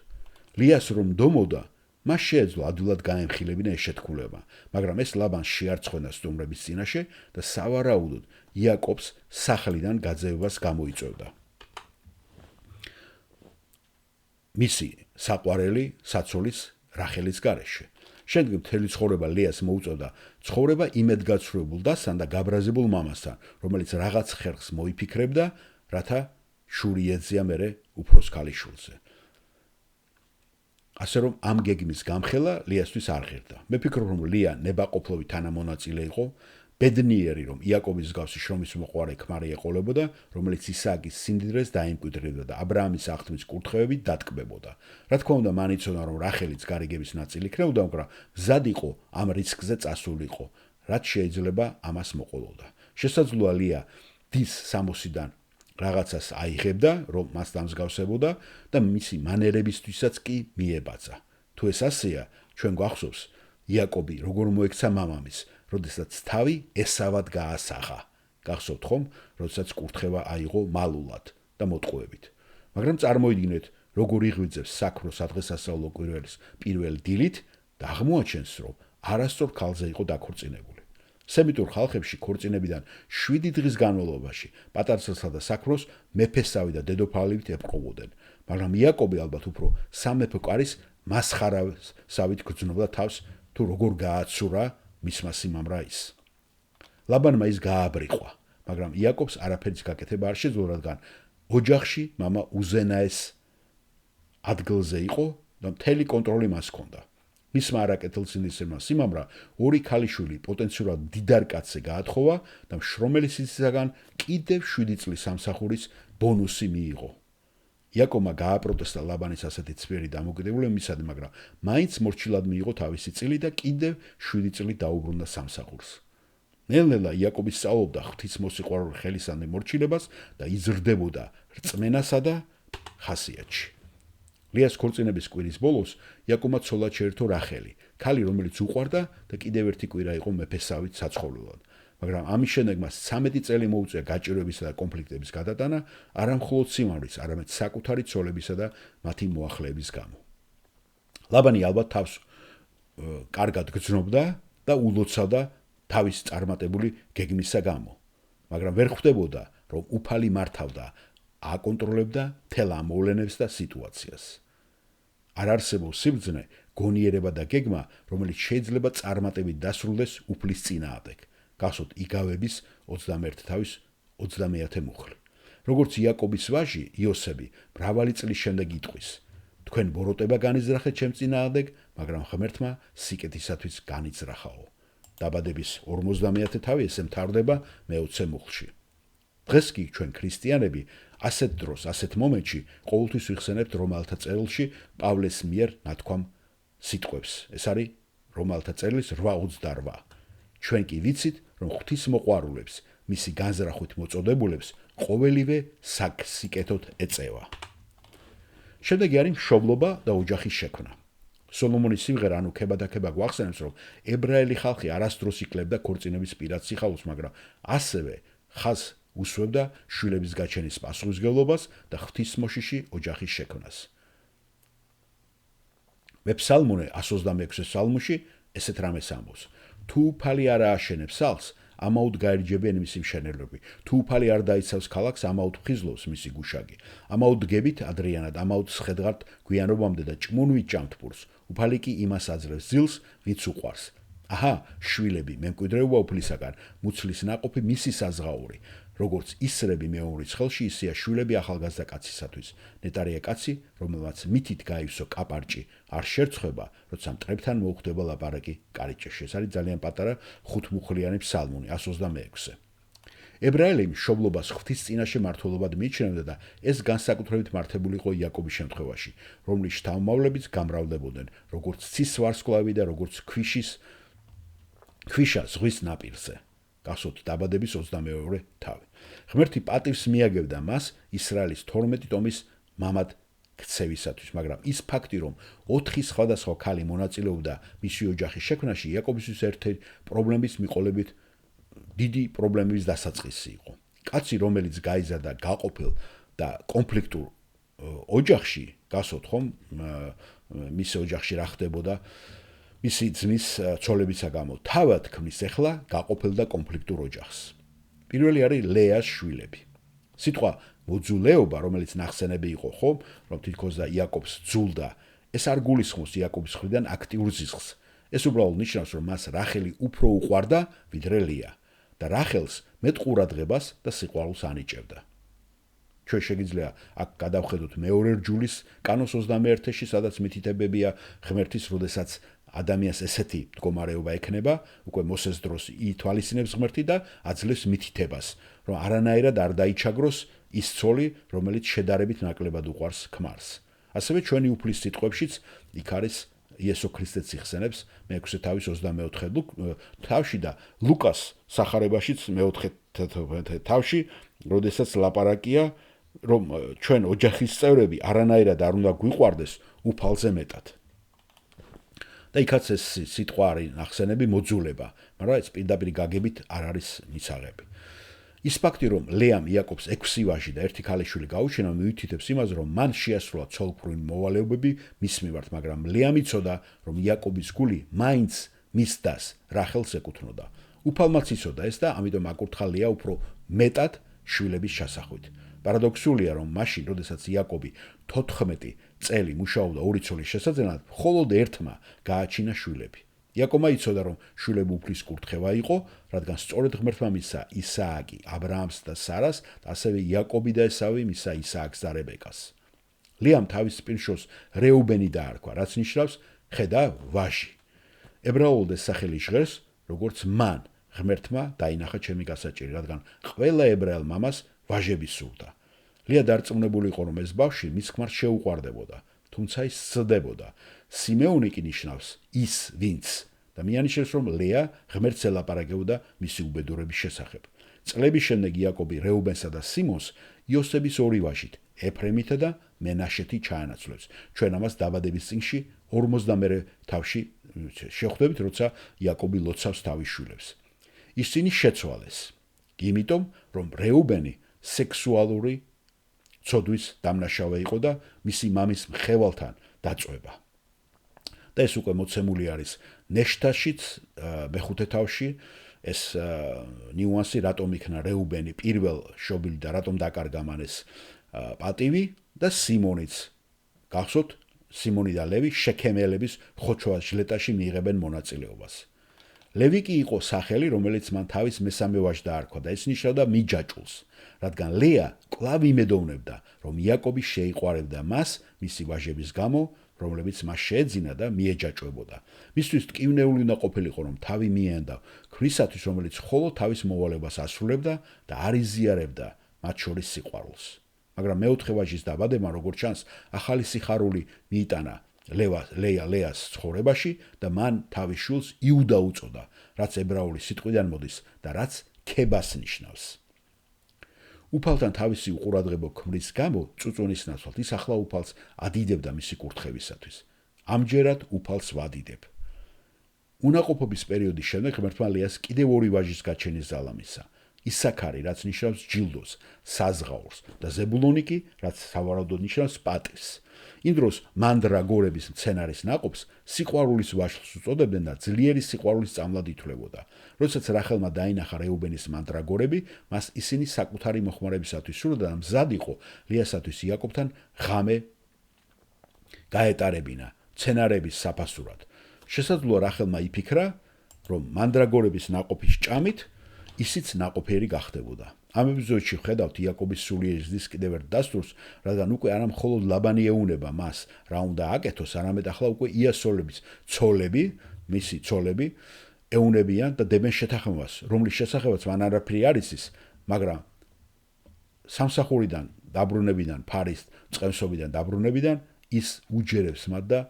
ლიას რომ დომოდა, მას შეეძლო ადვილად გაემხილებინა ეს შეთქმულება, მაგრამ ეს ლაბანს შეარცხვენა სტუმრების წინაშე და სავარაუდოდ იაკობს სახლიდან გაძევებას გამოიწვევდა. მისი საყვარელი საცოლის რახელის გარეშე. შემდეგ მთელი ცხოვრება ლეას მოუწოდა ცხოვრება იმედგაცრუებულ დასთან და გაბრაზებულ მამასთან, რომელიც რაღაც ხერხს მოიფიქრებდა, რათა შური ეძია მერე უფროს ქალიშვილზე. ასე რომ ამ გეგმის გამხელა ლეასთვის არ ღირდა. მე ფიქრობ, რომ ლეა ნებაყოფლობით თანამონაწილე იყო, ბედნიერი, რომ იაკობის მსგავსი შრომის მოყვარე ქმარი ეყოლებოდა, რომელიც ისააკის სიმდიდრეს დაიმკვიდრებდა და აბრაამის აღთმის კურთხევებით დატკბებოდა. რა თქმა უნდა, მან იცოდა, რომ რახელიც გარიგების ნაწილი იქნებოდა, მაგრამ მზად იყო ამ რისკზე წასულიყო, რაც შეიძლება ამას მოყოლოდა. შესაძლოა ლია დის სამოსიდან რაღაცას აიღებდა, რომ მას დამსგავსებოდა და მისი მანერებისთვისაც კი მიებაცა. თუ ეს ასეა, ჩვენ გვახსოვს იაკობი როგორ მოექცა მამამის, როდესაც თავი ესავად გაასახა. გახსოვთ ხომ, როდესაც კურთხევა აიღო მალულად და მოტყუებით. მაგრამ წარმოიდგინეთ, როგორ იღვიძებს საქმრო სადღესასწაულო კვირველის პირველ დილით და აღმოაჩენს, რომ არასწორ ქალზე იყო დაქორწინებული. სემიტურ ხალხებში ქორწინებიდან 7 დღის განმავლობაში პატარცელსა და საქმროს მეფესავი და დედოფალივით ეპყრობოდნენ, მაგრამ იაკობი ალბათ უფრო სამეფო კარის მასხარასავით გრძნობდა თავს, თუ როგორ გააცურა მისმა სიმამრა ის. ლაბანმა ის გააბრიყვა, მაგრამ იაკობს არაფერიც გაკეთება არ შეძლო, რადგან ოჯახში მამა უზენაეს ადგილზე იყო და მთელი კონტროლი მას ჰქონდა. მისმა არაკეთილსინდისერმა სიმამრა 2 ქალიშვილი პოტენციურად დიდარ კაცზე გაათხოვა და მშრომელი სიცისაგან კიდევ 7 წლის სამსახურის ბონუსი მიიღო. იაკობმა გააპროტესტა ლაბანის ასეთი ცვიერი დამოკიდებულებისადმი, მაგრამ მაინც მორჩილად მიიღო თავისი წილი და კიდევ 7 წელი დაუბრუნდა სამსახურს. ნელ-ნელა იაკობი სწავლობდა ღვთისმოსიყვარული ხელისადმი მორჩილებას და იზრდებოდა რწმენასა და ხასიათში. ლიას ქორწინების კვირის ბოლოს იაკობმა ცოლად შეერთო რახელი, ქალი, რომელიც უყვარდა და კიდევ ერთი კვირა იყო მეფესავით საცხოვრებლად. მაგრამ ამის შემდეგ მას 13 წელი მოუწია გაჭირვებისა და კონფლიქტების გადატანა, არა მხოლოდ სიმამრის, არამედ საკუთარი ცოლებისა და მათი მოახლეების გამო. ლაბანი ალბათ თავს კარგად გრძნობდა და ულოცავდა თავის წარმატებული გეგმისა გამო, მაგრამ ვერ ხვდებოდა, რომ უფალი მართავდა, აკონტროლებდა მთელ ამ მოვლენებს და სიტუაციას. არ არსებობს სიბრძნე, გონიერება და გეგმა, რომელიც შეიძლება წარმატებით დასრულდეს უფლის წინააღმდეგ. გახსოვთ იგავების 21 თავის 30 მუხლი. როგორც იაკობის ვაჟი იოსები მრავალი წლის შემდეგ იტყვის: თქვენ ბოროტება განიზრახეთ ჩემ წინააღმდეგ, მაგრამ ღმერთმა სიკეთისათვის განიძრახაო. დაბადების 50 თავი ესე მთავრდება მე-20 მუხლში. დღეს კი ჩვენ ქრისტიანები ასეთ დროს, ასეთ მომენტში ყოველთვის ვიხსენებთ რომაელთა წერილში პავლეს მიერ ნათქვამ სიტყვებს. ეს არის რომაელთა წერილის 8:28. ჩვენ კი ვიცით, რომ ღვთისმოყვარულებს, მისი განზრახვით მოწოდებულებს, ყოველივე სიკეთოთ ეწევა. შემდეგი არის მშობლობა და ოჯახის შექმნა. სოლომონის სიმღერა ანუ ქებადაქება გვახსენებს, რომ ებრაელი ხალხი არასდროს იკლებდა ქორწინების პირად სიხალოს, მაგრამ ასევე ხაზს უსვევდა შვილების გაჩენის პასუხისმგებლობას და ღვთისმოშიში ოჯახის შექმნას. მეფსალმონე 126 სალმოში ესეთ რამეს ამბობს: თუ უფალი არ ააშენებს სალს, ამაოდ გაერჯებიან მისი მშენებლები. თუ უფალი არ დაიცავს ქალაქს, ამაოდ ხიზლობს მისი გუშაგი. ამაოდ გებით ადრიანად, ამაოდ სხედღართ გვიანობამდე და ჭმუნვით ჭამთ პურს. უფალი კი იმას აძლევს ძილს, ვინც უყვარს. აჰა, შვილები, მემკვიდრეობა უფლისაგან, მუცლის ნაყოფი მისი საზღაური. როგორც ისრები მეომრის ხელში, ისეა შვილები ახალგაზრდა კაცისათვის. ნეტარია კაცი, რომელმაც მითით გაივსო კაპარჭი, არ შერცხვება, როცა მტრებთან მოუხდება ლაპარაკი კარიჭეში. ეს არის ძალიან პატარა 5-მუხლიანი ფსალმუნი 126-ე. ებრაელები მშობლობას ღვთის წინაშე მართლობად მიიჩნევდა და ეს განსაკუთრებით მართებული იყო იაკობის შემთხვევაში, რომლის შთამომავლებიც გამრავლდებოდნენ, როგორც ცის ვარსკვლავი და როგორც ქვიშა ზღვის ნაპირზე. გახსოვთ დაბადების 22 თავი. ღმერთი პატივს მიაგებდა მას ისრაელის 12 ტომის მამად ქცევისათვის, მაგრამ ის ფაქტი, რომ 4 სხვადასხვა ქალი მონაწილეობდა მისი ოჯახის შექმნაში, იაკობისთვის ერთ-ერთი პრობლემის მიყოლებით დიდი პრობლემების დასაწყისი იყო. კაცი, რომელიც გაიზარდა გაყოფილ და კონფლიქტურ ოჯახში, გასვოთ ხომ, მის ოჯახში რა ხდებოდა, მისი ძმის ცოლებისა გამო, თავად ქმნის ახლა გაყოფილ და კონფლიქტურ ოჯახს. პირველი არის ლეას შვილები. სიტყვა მოძულეობა, რომელიც ნახსენები იყო ხომ, რომ თითქოს და იაკობს ძულდა, ეს არ გულისხმობს იაკობის მხრიდან აქტიურ ზიზღს. ეს უბრალოდ ნიშნავს, რომ მას რახელი უფრო უყვარდა, ვიდრე ლია და რახელს მეტ ყურადღებას და სიყვარულს ანიჭებდა. ჩვენ შეგიძლია აქ გადავხედოთ მეორე რჯულის კანოს 21-ში, სადაც მითითებებია ღმერთის, როდესაც ადამიანს ესეთი მდგომარეობა ექნება, უკვე მოსეს დროს ითვალისწინებს ღმერთი და აძლევს მითითებას, რომ არანაირად არ დაიჩაგროს ის ცოლი, რომელიც შედარებით ნაკლებად უყვარს ქმარს. ასევე ჩვენი უფლის სიტყვებშიც იქ არის იესო ქრისტეც იხსენებს მე-6 თავის 24 თავში და ლუკას სახარებაშიც მე-4 თავში, როდესაც ლაპარაკია, რომ ჩვენ ოჯახის წევრები არანაირად არ უნდა გვიყვარდეს უფალზე მეტად. და იქაც ეს სიტყვა არის ნახსენები მოძულება, მაგრამ ეს პირდაპირ გაგებით არ არის მისაღები. ის ფაქტი, რომ ლეამ იაკობს 6 ვაჟი და 1 ქალიშვილი გაუჩინა, მიუთითებს იმას, რომ მან შეასრულა ცოლქმრული მოვალეობები მის მიმართ, მაგრამ ლეამ იცოდა, რომ იაკობის გული მაინც მის დას რახელს ეკუთვნოდა. უფალმაც იცოდა ეს და ამიტომ აკურთხა ლეა უფრო მეტად შვილების შესახვით. პარადოქსულია, რომ მაშინ, როდესაც იაკობი 14 წელი მუშაობდა ორი ცოლის შესაძენად, მხოლოდ ერთმა გააჩინა შვილები. იაკობმა იცოდა, რომ შვილები უფლის კურთხევა იყო, რადგან სწორედ ღმერთმა მისცა ისააკი აბრაამს და სარას, და ასევე იაკობი და ესავი მისცა ისააკს და რებეკას. ლეამ თავის პირშოს რეუბენი დაარქვა, რაც ნიშნავს ხედა ვაჟი. ებრაულად ეს სახელი ჟღერს, როგორც მან ღმერთმა დაინახა ჩემი გასაჭირი, რადგან ყველა ებრაელ მამას ვაჟები სურდა. ლეა დარწმუნებული იყო, რომ ეს ბავშვი მის ქმარს შეუყვარდებოდა, თუმცა ის სცდებოდა. სიმეონი კი ნიშნავს ის, ვინც და მიანიშნებს, რომ ლეა ღმერთს ელაპარაკებდა მისი უბედურების შესახებ. წლების შემდეგ იაკობი რეუბენსა და სიმონს იოსების ორი ვაჟით, ეფრემითა და მენაშეთი ჩაანაცვლებს. ჩვენ ამას დაბადების წიგნში 42 თავში შეხვდებით, როცა იაკობი ლოცავს თავის შვილებს. ისინი შეცვალეს, იმიტომ რომ რეუბენი სექსუალური ცოდვის დამნაშავე იყო და მისი მამის მხევალთან დაწვება. და ეს უკვე მოცემული არის ნეშთაშიც მე-5 თავში, ეს ნიუანსი, რატომ იქნა რეუბენი პირველ შობილი და რატომ დაკარგა მან ეს პატივი და სიმონიც. გახსოვთ, სიმონი და ლევი შექემელების ხოჩოას ჟლეტაში მიიღებენ მონაწილეობას. ლევი კი იყო სახელი, რომელიც მან თავის მესამე ვაჟს დაარქვა და ეს ნიშნავდა მიჯაჭულს, რადგან ლეა კვლავ იმედოვნებდა, რომ იაკობი შეიყვარებდა მას მისი ვაჟების გამო, რომლებიც მას შეეძინა და მიეჯაჭვებოდა. მისთვის ტკივნეული უნდა ყოფილიყო, რომ თავი მიენდა ქმრისათვის, რომელიც მხოლოდ თავის მოვალებას ასრულებდა და არ იზიარებდა მათ შორის სიყვარულს. მაგრამ მე-4 ვაჟის დაბადებამ, როგორც ჩანს, ახალი სიხარული მიიტანა ლეას ცხოვრებაში და მან თავის შვილს იუდა უწოდა, რაც ებრაული სიტყვიდან მოდის და რაც ქებას ნიშნავს. უფალთან თავისი უყურადღებო ქმრის გამო წუწუნის ნაცვლად ის ახლა უფალს ადიდებდა მისი კურთხევისათვის. ამჯერად უფალს ვადიდებ. უნაყოფობის პერიოდის შემდეგ ღმერთმა ლეას კიდევ ორი ვაჟის გაჩენის ძალა მისცა. ისაქარი, რაც ნიშნავს ჯილდოს, საზღაურს და ზებულონი კი, რაც სავარაუდოდ ნიშნავს პატივს. იმ დროს მანდრაგორების მცენარის ნაყოფს სიყვარულის ვაშლს უწოდებდნენ და ძლიერი სიყვარულის წამლად ითვლებოდა. როდესაც რახელმა დაინახა რეუბენის მანდრაგორები, მას ისინი საკუთარი მოხმარებისათვის სურდა და მზად იყო ლეასათვის იაკობთან ღამე გაეტარებინა მცენარების საფასურად. შესაძლოა რახელმა იფიქრა, რომ მანდრაგორების ნაყოფის ჭამით ისიც ნაყოფიერი გახდებოდა. ამ ეპიზოდში ხედავთ იაკობის სულიერი ზრდის კიდევ ერთ დასტურს, რადგან უკვე არა მხოლოდ ლაბანი ეუნება მას, რა უნდა აკეთოს, არამედ ახლა უკვე იასოლების ცოლები, მისი ცოლები ეუნებიან და დებენ შეთანხმებას, რომლის შესახებაც მან არაფერი არ იცის, მაგრამ სამსახურიდან დაბრუნებიდან, ფარის წყემსობიდან დაბრუნებიდან ის უჯერებს მათ და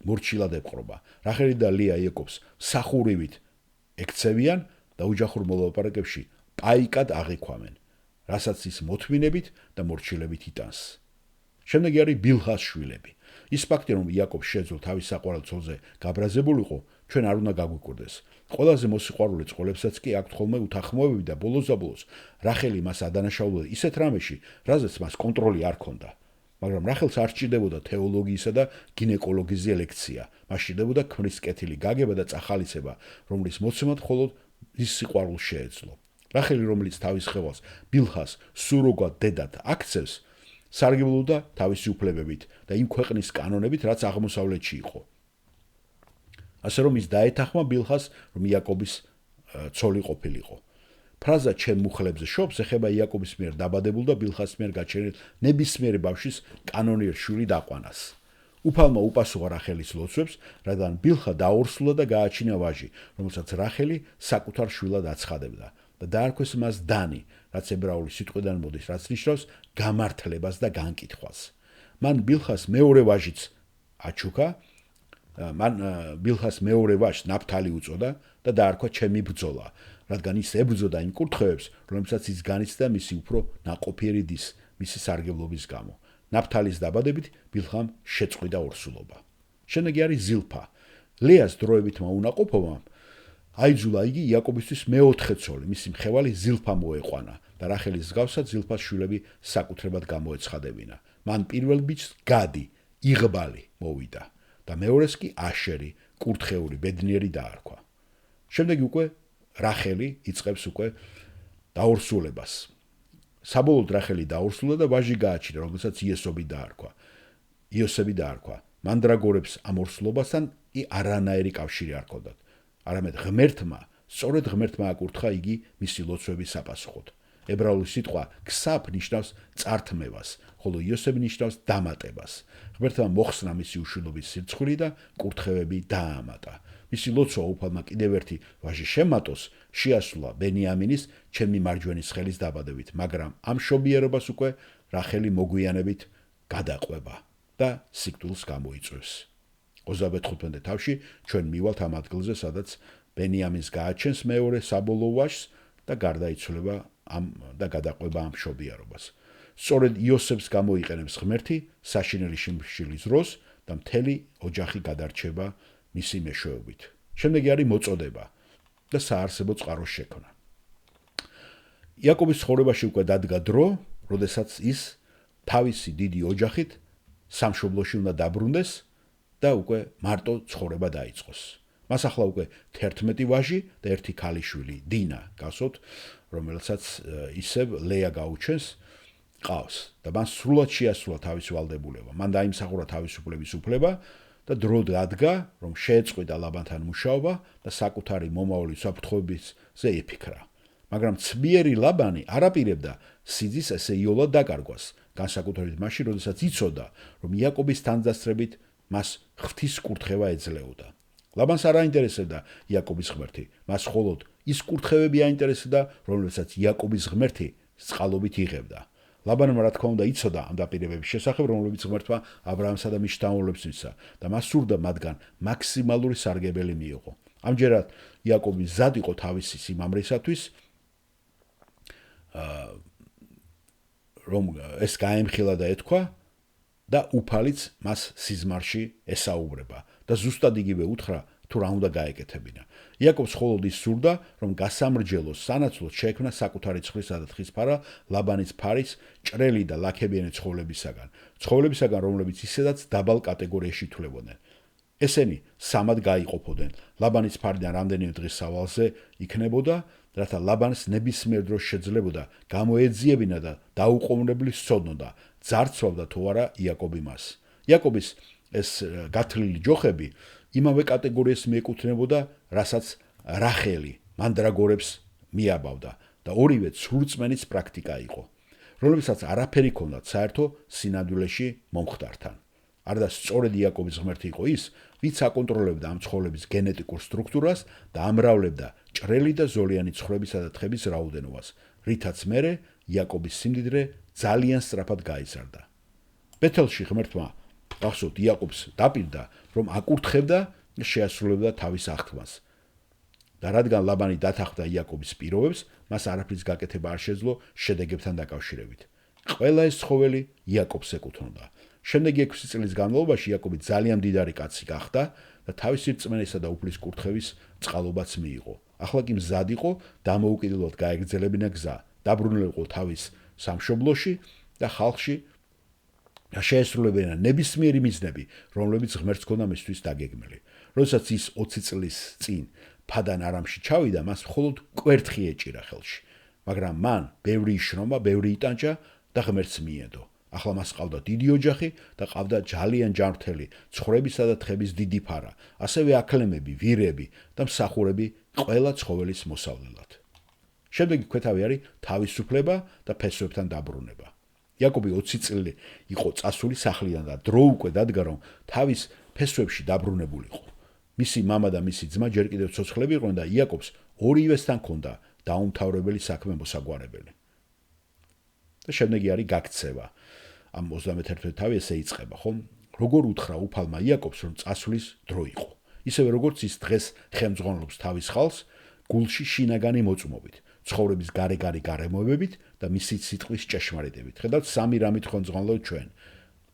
მორჩილად ეპყრობა. რახელი და ლეა იაკობს სახურივით ექცევიან და უჯახურ მოლაპარაკებში პაიკად აღიქვამენ, რასაც ის მოთმინებით და მორჩილებით იტანს. შემდეგი არის ბილჰას შვილები. ის ფაქტი, რომ იაკობს შეძლო თავის საყვარელ ცოლზე გაბრაზებულიყო, ჩვენ არ უნდა გაგვიკვირდეს. ყველაზე მოსიყვარულე წყოლებსაც კი აქვთ ხოლმე უთანხმოებები და ბოლოს-ბოლოს რახელი მას ადანაშაულებდა ისეთ რამეში, რაზეც მას კონტროლი არ ჰქონდა. მაგრამ რახელს არ სჭირდებოდა თეოლოგიისა და გინეკოლოგიის ლექცია, მას სჭირდებოდა ქმრის კეთილი გაგება და წახალისება, რომლის მოცემად მხოლოდ ის სიყვარულს შეეძლო. რახელი, რომელიც თავის ხევალს ბილჰას სუროგად დედად აქცევს, სარგებლობდა თავისი უფლებებით და იმ ქვეყნის კანონებით, რაც აღმოსავლეთში იყო. ასე რომ ის დაეთანხმა ბილჰას, რომ იაკობის ცოლი ყოფილიყო. ფრაზა ჩემ მუხლებზე შობს ეხება იაკობის მიერ დაბადებულ და ბილჰას მიერ გაჩენილ ნებისმიერი ბავშვის კანონიერ შვილი დაყვანას. უფალმა უპასუხა რახელის ლოცვებს, რადგან ბილხა დაორსულა და გააჩინა ვაჟი, რომელსაც რახელი საკუთარ შვილად აცხადებდა და დაარქვეს მას დანი, რაც ებრაული სიტყვიდან მოდის, რაც ნიშნავს გამართლებას და განკითხვას. მან ბილხას მეორე ვაჟიც აჩუქა, მან ბილხას მეორე ვაჟს ნაფთალი უწოდა და დაარქვა ჩემი ბრძოლა, რადგან ის ებრძოდა იმ კურთხევებს, რომლებსაც ის განიცდა მისი უფრო ნაყოფიერი დის, მისი სარგებლობის გამო. ნაფთალის დაბადებით ბილხამ შეწყვიტა ორსულობა. შემდეგი არის ზილფა. ლეას დროებითმა უნაყოფობამ აიძულა იგი იაკობისთვის მეოთხე ცოლი, მისი მხევალი ზილფა მოეყვანა და რახელის მსგავსად ზილფას შვილები საკუთრებად გამოეცხადებინა. მან პირველ ბიჭს გადი, იღბალი მოვიდა და მეორეს კი აშერი, კურთხეული, ბედნიერი დაარქვა. შემდეგ უკვე რახელი იწყებს უკვე დაორსულებას. საბოლოოდ რახელი დაორსულა და ვაჟი გააჩინა, რომელსაც იოსები დაარქვა. მანდრაგორებს ამ ორსულობასთან არანაირი კავშირი არ ჰქონდათ. არამედ სწორედ ღმერთმა აკურთხა იგი მისი ლოცვების საპასუხოდ. ებრაული სიტყვა ქსაფ ნიშნავს წართმევას, ხოლო იოსები ნიშნავს დამატებას. ღმერთმა მოხსნა მისი უშვილობის სირცხვილი და კურთხევები დაამატა. მისი ლოცვა უფალმა კიდევ ერთი ვაჟი შემატოს, შეასრულა ბენიამინის ჩემი მარჯვენის ხელის დაბადებით, მაგრამ ამ მშობიარობას უკვე რახელი მოგვიანებით გადაყვება და სიკვდილს გამოიწვევს. 35 თავში ჩვენ მივალთ ამ ადგილზე, სადაც ბენიამინს გააჩენს მეორე საბოლოო ვაჟს და გარდაიცვლება და გადაყვება ამ მშობიარობას. სწორედ იოსებს გამოიყენებს ღმერთი საშინელი შიმშილის დროს და მთელი ოჯახი გადარჩება მისი მეშვეობით. შემდეგი არის მოწოდება და საარსებო წყაროს შექმნა. იაკობის ცხოვრებაში უკვე დადგა დრო, როდესაც ის თავისი დიდი ოჯახით სამშობლოში უნდა დაბრუნდეს და უკვე მარტო ცხოვრება დაიწყოს. მას ახლა უკვე 11 ვაჟი და ერთი ქალიშვილი, დინა, გასვოთ, რომელსაც ისევ ლეა გაუჩენს, ყავს და მან სრულად შეასრულა თავისი ვალდებულება. მან დაიმსახურა თავისუფლების უფლება და დრო დადგა, რომ შეეწყვიტა ლაბანთან მუშაობა და საკუთარი მომავლის საფრთხოებაზე იფიქრა. მაგრამ ცბიერი ლაბანი არ აპირებდა სიძის ესე იოლად დაკარგვას, განსაკუთრებით მაშინ, როდესაც იცოდა, რომ იაკობის თანძასწრებით მას ღვთის კურთხევა ეძლეოდა. ლაბანს არ აინტერესებდა იაკობის ღმერთი, მას მხოლოდ ის კურთხევები აინტერესებდა, რომლებსაც იაკობის ღმერთი წყალობით იღებდა. ლაბანმა რა თქმა უნდა იცოდა ამ დაპირებების შესახებ, რომლებიც ღმერთმა აბრაამსა და მის შთამომავლებს მისცა და მას სურდა მათგან მაქსიმალური სარგებელი მიიღო. ამჯერად იაკობი მზად იყო თავისი სიმამრისათვის, რომ ეს გაემხილა და ეთქვა და უფალიც მას სიზმარში ესაუბრება და ზუსტად იგივე უთხრა თუ რა უნდა გაეკეთებინა. იაკობს მხოლოდ ის სურდა, რომ გასამრჯელოს სანაცვლოდ შეექმნა საკუთარი ცხვრისა და თხის ფარა ლაბანის ფარის ჭრელი და ლაქებიანი ცხოველებისაგან, რომლებიც ისედაც დაბალ კატეგორიაში ითვლებოდნენ. ესენი სამად გაიყოფოდნენ. ლაბანის ფარიდან რამდენიმე დღის სავალზე იქნებოდა, რათა ლაბანს ნებისმიერ დროს შეძლებოდა გამოეძიებინა და დაუყოვნებლივ სცოდნოდა, ძარცვავდა თუ არა იაკობი მას. იაკობის ეს გათლილი ჯოხები იმავე კატეგორიას მიეკუთვნებოდა, რასაც რახელი მანდრაგორებს მიაბავდა და ორივე ცრურწმენის პრაქტიკა იყო, რომლებსაც არაფერი ჰქონდათ საერთო სინამდვილეში მომხდართან. არდა სწორედ იაკობის ღმერთი იყო ის, ვინც აკონტროლებდა ამ ცხოველების გენეტიკურ სტრუქტურას და ამრავლებდა ჭრელი და ზოლიანი ცხრებისა და თხების რაოდენობას, რითაც მერე იაკობის სიმდიდრე ძალიან სწრაფად გაიზარდა. ბეთელში ღმერთმა გახსოვთ იაკობს დაპირდა, რომ აკურთხებდა და შეასრულებდა თავის აღთქმას. და რადგან ლაბანი დათანხმდა იაკობის პირობებს, მას არაფრის გაკეთება არ შეძლო შედეგებთან დაკავშირებით. ყველა ეს ცხოველი იაკობს ეკუთვნოდა. შემდეგი 6 წლის განმავლობაში იაკობი ძალიან მდიდარი კაცი გახდა და თავისი რწმენისა და უფლის კურთხევის წყალობაც მიიღო. ახლა კი მზად იყო დამოუკიდებლად გაეგრძელებინა გზა, დაბრუნებულიყო თავის სამშობლოში და ხალხში და შეესრულებინა ნებისმიერი მიზნები, რომლებიც ღმერთს ჰქონდა მისთვის დაგეგმილი. როდესაც ის 20 წლის წინ ფადან არამში ჩავიდა, მას მხოლოდ კვერთხი ეჭირა ხელში, მაგრამ მან ბევრი იშრომა, ბევრი იტანჯა და ღმერთს მიედო. ახლა მას ყავდა დიდი ოჯახი და ყავდა ძალიან ჯანმრთელი ცხრებისა და თხების დიდი ფარა, ასევე აქლემები, ვირები და მსახურები ყველა ცხოველის მოსავლელად. შემდეგი ქვეთავი არის თავისუფლება და ფესვებთან დაბრუნება. იაკობი 20 წელი იყო წასული სახლიდან და დრო უკვე დადგა, რომ თავის ფესვებში დაბრუნებულიყო. მისი მამა და მისი ძმა ჯერ კიდევ ცოცხლები იყვნენ და იაკობს ორივესთან ჰქონდა დაუმთავრებელი საქმე მოსაგვარებელი. და შემდეგი არის გაქცევა. ამ 31 თავი ესე იწყება, ხო? როგორ უთხრა უფალმა იაკობს, რომ წასვლის დრო იყო. ისევე როგორც ის დღეს ხელმძღვანელობს თავის ხალხს, გულში შინაგანი მოწმობით, ცხოვრების გარეგანი გარემოებებით და მისი სიტყვის ჭეშმარიტებით. ხედავთ, სამი რამით ხელმძღვანელობთ ჩვენ.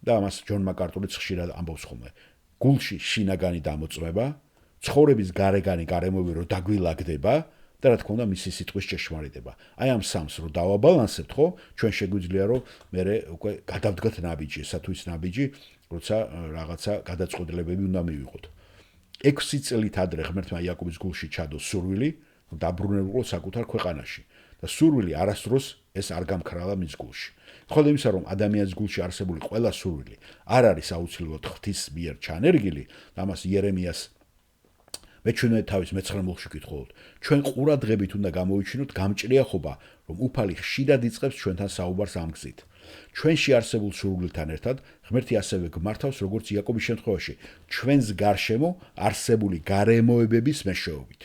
და ამას ჯონ მაკარტურიც ხშირად ამბობს ხოლმე. გულში შინაგანი დამოწმება, ცხოვრების გარეგანი გარემოებები რომ დაგვილაგდება და რა თქმა უნდა მისი სიტყვის ჭეშმარიტება. აი ამ სამს რო დავაბალანსებთ, ხო, ჩვენ შეგვიძლია რომ მე უკვე გადავდგათ ნაბიჯი, ესათვის ნაბიჯი, როცა რაღაცა გადაწყვეტილებები უნდა მივიღოთ. 6 წელით ადრე ღმერთმა იაკობის გულში ჩადო სურვილი, რომ დაბრუნებულიყო საკუთარ ქვეყანაში და სურვილი არასდროს ეს არ გამქრალა მის გულში. ხოლო იმისა რომ ადამიანის გულში არსებული ყველა სურვილი არ არის აუცილებლად ღვთის მიერ ჩანერგილი, ამას იერემიას მეჩვენეთ თავის მე-19-ში კითხულობთ. ჩვენ ყურადღებით უნდა გამოვიჩინოთ გამჭრია ხობა, რომ უფალი ხშირად იწყებს ჩვენთან საუბარს ამ გზით. ჩვენში არსებულ სურვილთან ერთად ღმერთი ასევე გმართავს როგორც იაკობის შემთხვევაში ჩვენს გარშემო არსებული გარემოებების მეშვეობით.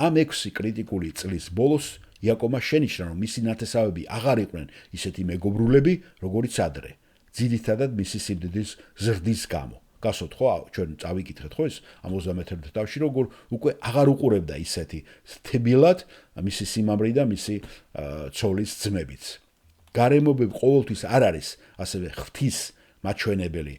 ამ 6 კრიტიკული წლის ბოლოს იაკობმა შენიშნა, რომ მისი ნათესავები აღარ იყვნენ ისეთი მეგობრულები, როგორიც ადრე, ძირითადად მისი სიმდიდრის ზრდის გამო. გასოთ ხო, ჩვენ წავიკითხეთ ხო ეს ამ 31 თავში, როგორ უკვე აღარ უყურებდა ისეთი თბილად მისი სიმამრი და მისი ცოლის ძმებიც. გარემოებები ყოველთვის არ არის ასევე ღვთის მაჩვენებელი,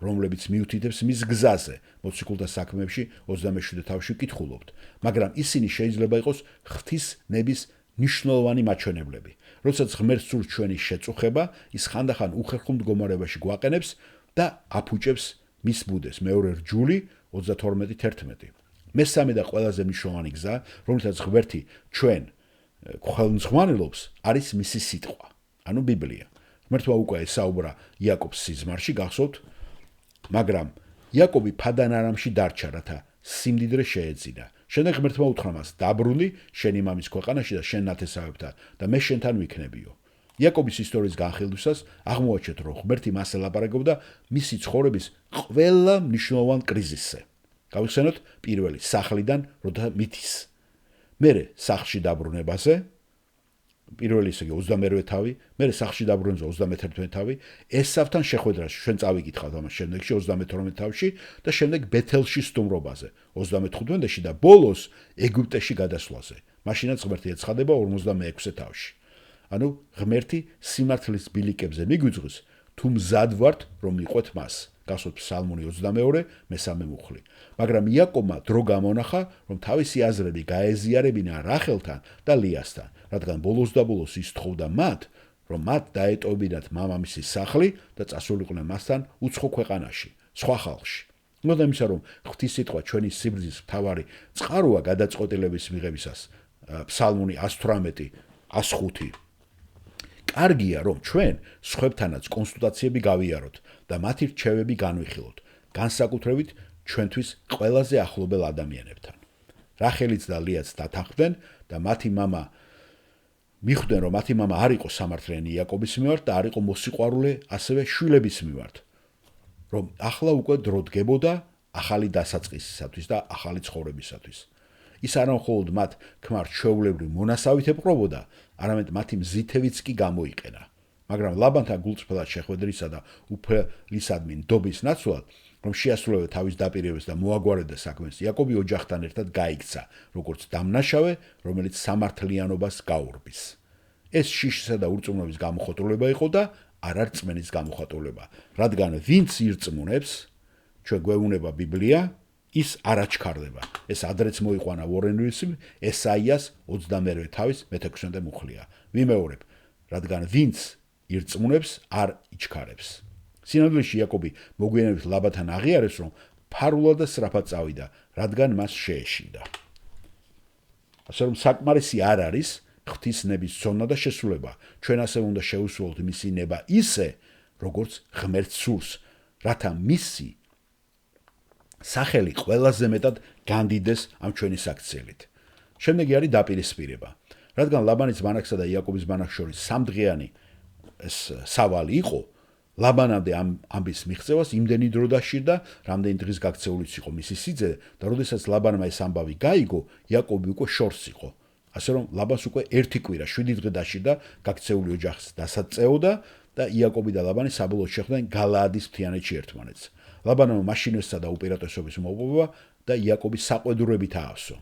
რომლებიც მიუთითებს მის გზაზე. მოციქულთა საქმეებში 27 თავში ვკითხულობთ, მაგრამ ისინი შეიძლება იყოს ღვთის ნების მნიშვნელოვანი მაჩვენებლები. როდესაც ღმერთს სურს ჩვენი შეწუხება, ის ხანდახან უხერხულ მდგომარეობაში გვაყენებს და აფუჭებს მის ბუდეს. მეორე რჯული 32:11. მესამე და ყველაზე მნიშვნელოვანი გზა, რომელსაც ღმერთი ჩვენ ხელმძღვანელობს, არის მისი სიტყვა, ანუ ბიბლია. ღმერთმა უკვე ესაუბრა იაკობს სიზმარში, გახსოვთ, მაგრამ იაკობი ფადან-არამში დარჩა, რათა სიმდიდრე შეეძინა. შემდეგ ღმერთმა უთხრა მას: დაბრუნდი შენი მამის ქვეყანაში და შენ ნათესავებთან და მე შენთან ვიქნებიო. იაკობის ისტორიის განხილვისას აღმოაჩენთ, რომ ღმერთი მას ელაპარაკობდა მისი ცხოვრების ყველა მნიშვნელოვან კრიზისზე. გავიხსენოთ პირველი სახლიდან, როცა მითის. მერე სახლში დაბრუნებაზე, პირველი ისე 22 თავი, მერე სახლში დაბრუნებაზე 31 თავი, ესავთან შეხვედრაში ჩვენ წავიკითხავთ ამას შემდეგში 32 თავში და შემდეგ ბეთელში სტუმრობაზე 35-ში და ბოლოს ეგვიპტეში გადასვლაზე. მაშინაც ღმერთი ეცხადება 46 თავში. ანუ ღმერთი სიმართლის ბილიკებზე მიგვიძღვის, თუ მზად ვართ რომ მიყვეთ მას. გასვოთ ფსალმუნი 22, მესამე მუხლი. მაგრამ იაკობმა დრო გამონახა, რომ თავისი აზრები გაეზიარებინა რახელთან და ლიასთან, რადგან ბოლოს და ბოლოს ის თხოვდა მათ, რომ მათ დაეტოვებინათ მამამისის სახლი და წასულიყვნენ მასთან უცხო ქვეყანაში, სხვა ხალხში. მოდა იმისა, რომ ღვთის სიტყვა ჩვენი სიბრძის მთავარი წყაროა გადაწყვეტილების მიღებისას, ფსალმუნი 118, 105. კარგია, რომ ჩვენ სხვებთანაც კონსულტაციები გავიაროთ და მათი რჩევები განვიხილოთ, განსაკუთრებით ჩვენთვის ყველაზე ახლობელ ადამიანებთან. რახელიც და ლიაც დათანხმდნენ და მიხვდნენ, რომ მათი მამა არ იყო სამართლიანი იაკობის მიმართ და არ იყო მოსიყვარულე ასევე შვილების მიმართ, რომ ახლა უკვე დრო დგებოდა ახალი დასაწყისისათვის და ახალი ცხოვრებისათვის. ის არა მხოლოდ მათ ქმარ ჩვეულებრივ მონასავით ეპყრობოდა, არამედ მათი მზითევიც კი გამოიყენა. მაგრამ ლაბანთან გულწრფელად შეხვედრისა და უფლისადმი ნდობის ნაცვლად, რომ შეასრულებდა თავის დაპირებებს და მოაგვარებდა საქმეს, იაკობი ოჯახთან ერთად გაიქცა, როგორც დამნაშავე, რომელიც სამართლიანობას გაურბის. ეს შიშისა და ურწმუნობის გამოხატულება იყო და არა რწმენის გამოხატულება, რადგან ვინც ირწმუნებს, ჩვენ გვეუბნება ბიბლია, ის არ აჩქარდება. ეს ადრეც მოიყვანა ვორენ უილსიმ, ესაიას 22 თავის მე-16 მუხლია. ვიმეორებ, რადგან ვინც ირწმუნებს, არ იჩქარებს. სინამდვილეში იაკობი მოგვიანებით ლაბანთან აღიარებს, რომ ფარულად და სწრაფად წავიდა, რადგან მას შეეშინდა. ასე რომ საკმარისი არ არის ღვთის ნების ცოდნა და შესრულება. ჩვენ ასევე უნდა შევუსრულოთ მისი ნება ისე, როგორც ღმერთს სურს, რათა მისი სახელი ყველაზე მეტად განდიდეს ამ ჩვენი საქციელით. შემდეგი არის დაპირისპირება. რადგან ლაბანის ბანაკსა და იაკობის ბანაკს შორის 3 დღიანი ეს სავალი იყო, ლაბანამდე ამბის მიღწევას იმდენი დრო დაშირდა, რამდენი დღის გაქცეულიც იყო მისი სიძე და როდესაც ლაბანმა ეს ამბავი გაიგო, იაკობი უკვე შორს იყო. ასე რომ ლაბანს უკვე ერთი კვირა 7 დღე დაშირდა გაქცეული ოჯახის დასაწეოდა და იაკობი და ლაბანი საბოლოოდ შეხვდნენ გალაადის მთიანეთში ერთმანეთს. ლაბანმა მაშინ ესწადა უპირატესობის მოპოვება და იაკობის საყვედურებით აავსო.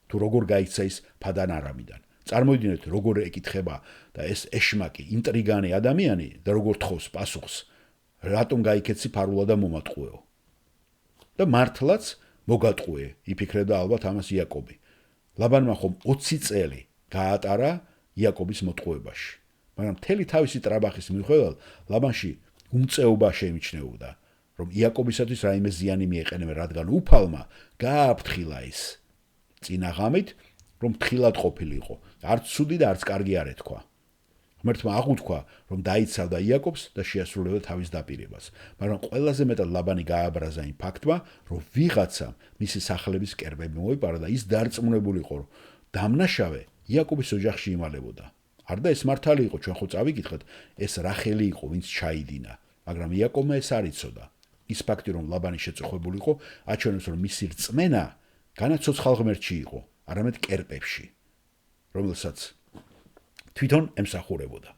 თუ როგორ გაიქცა ის ფადან არამიდან. წარმოიდგინეთ, როგორ ეკითხება და ეს ეშმაკი, ინტრიგანი ადამიანი და როგორ თხოვს პასუხს, რატომ გაიქეცი ფარულა და მომატყუეო. და მართლაც მოგატყუე, იფიქრებდა ალბათ ამას იაკობი. ლაბანმა ხომ 20 წელი გაატარა იაკობის მოტყუებაში. მაგრამ მთელი თავისი ტრაბახის მიუხედავად ლაბანში უმწეობა შეიმჩნეოდა, რომ იაკობისათვის რაიმე ზიანი მიეყენებენ, რადგან უფალმა გააფრთხილა ის წინა ღამით, რომ თხილად ყოფილიყო. არც ცუდი და არც კარგი არ ეთქვა. ღმერთმა აღუთქვა, რომ დაიცავდა იაკობს და შეასრულებდა თავის დაპირებას, მაგრამ ყველაზე მეტად ლაბანი გააბრაზა იმ ფაქტმა, რომ ვიღაცამ მისი სახლების კერპები მოიპარა და ის დარწმუნებულიყო, რომ დამნაშავე იაკობის ოჯახში იმალებოდა. არ და ეს მართალი იყო, ჩვენ ხო წავიკითხეთ, ეს რახელი იყო, ვინც ჩაიდინა, მაგრამ იაკობმა ეს არ იცოდა. ის ფაქტი, რომ ლაბანი შეწუხებული იყო, აჩვენებს, რომ მისი რწმენა განაცოცხალ ღმერთში იყო, არამედ კერპებში, რომელსაც თვითონ ემსახურებოდა.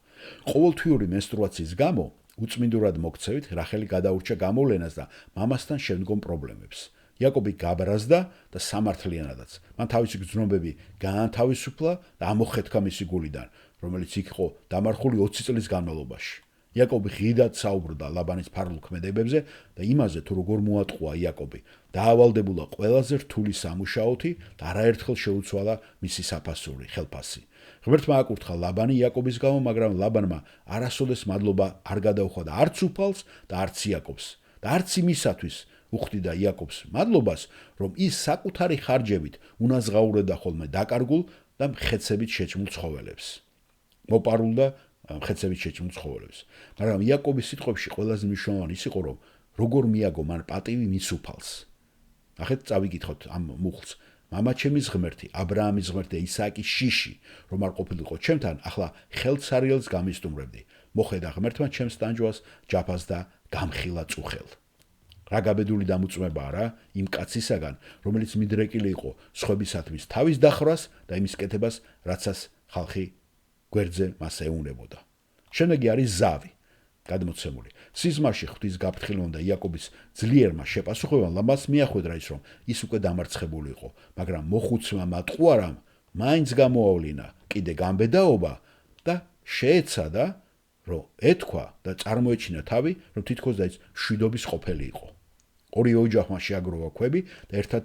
ყოველთვიური მენსტრუაციის გამო უწმინდურად მოქცევით რახელი გადაურჩა გამოვლენას და მამასთან შემდგომ პრობლემებს. იაკობი გაბრაზდა და სამართლიანადაც. მან თავისი გრძნობები გაანთავისუფლა და ამოხეთქა მისი გულიდან, რომელიც იქ იყო დამარხული 20 წლის განმავლობაში. იაკობი ღიდად საუბრობდა ლაბანის ფარულ ქმედებებზე და იმაზე, თუ როგორ მოატყუა იაკობი. დაავალდებულა ყველაზე რთული სამუშაოთი და არაერთხელ შეუცვალა მისი საფასური, ხელფასი. ღმერთმა აკურთხა ლაბანი იაკობის გამო, მაგრამ ლაბანმა არასოდეს მადლობა არ გადაუხვა და არც უფალს და არც იაკობს და არც იმისათვის უხდიდა იაკობს მადლობას, რომ ის საკუთარი ხარჯებით უნაზღაურებდა ხოლმე დაკარგულ და მხეცებით შეჭმულ ცხოველებს. მოპარულ და მხეცებით შეჭმულ ცხოველებს. მაგრამ იაკობის სიტყვებში ყველაზე მნიშვნელოვანი ის იყო, რომ როგორ მიაგო მან პატივი მის უფალს. ნახეთ, წავიკითხოთ ამ მუხლს. მამაჩემის ღმერთი, აბრაამის ღმერთი და ისააკის შიში, რომ არ ყოფილიყო ჩემთან, ახლა ხელცარიელს გამისტუმრებდი. მოხედა ღმერთმა ჩემს ტანჯვას, ჯაფას და გამხილა წუხელ. რა გაბედული დამუწმებაა რა იმ კაცისაგან, რომელიც მიდრეკილი იყო სხვებისათვის თავის დახრას და იმის კეთებას, რაცაც ხალხი გვერდზე მას ეუნებოდა. შემდეგი არის ზავი, გადმოცემული. სიზმარში ღვთის გაფრთხილმა და იაკობის ძლიერმა შეპასუხებამ ლაბანს მიახვედრა ის, რომ ის უკვე დამარცხებული იყო, მაგრამ მოხუცმა მატყუარამ მაინც გამოავლინა კიდე გამბედაობა და შეეცადა, რომ ეთქვა და წარმოეჩინა თავი, რომ თითქოს და ის მშვიდობის ყოფილი იყო. ორი ოჯახმა შეაგროვა ქვები და ერთად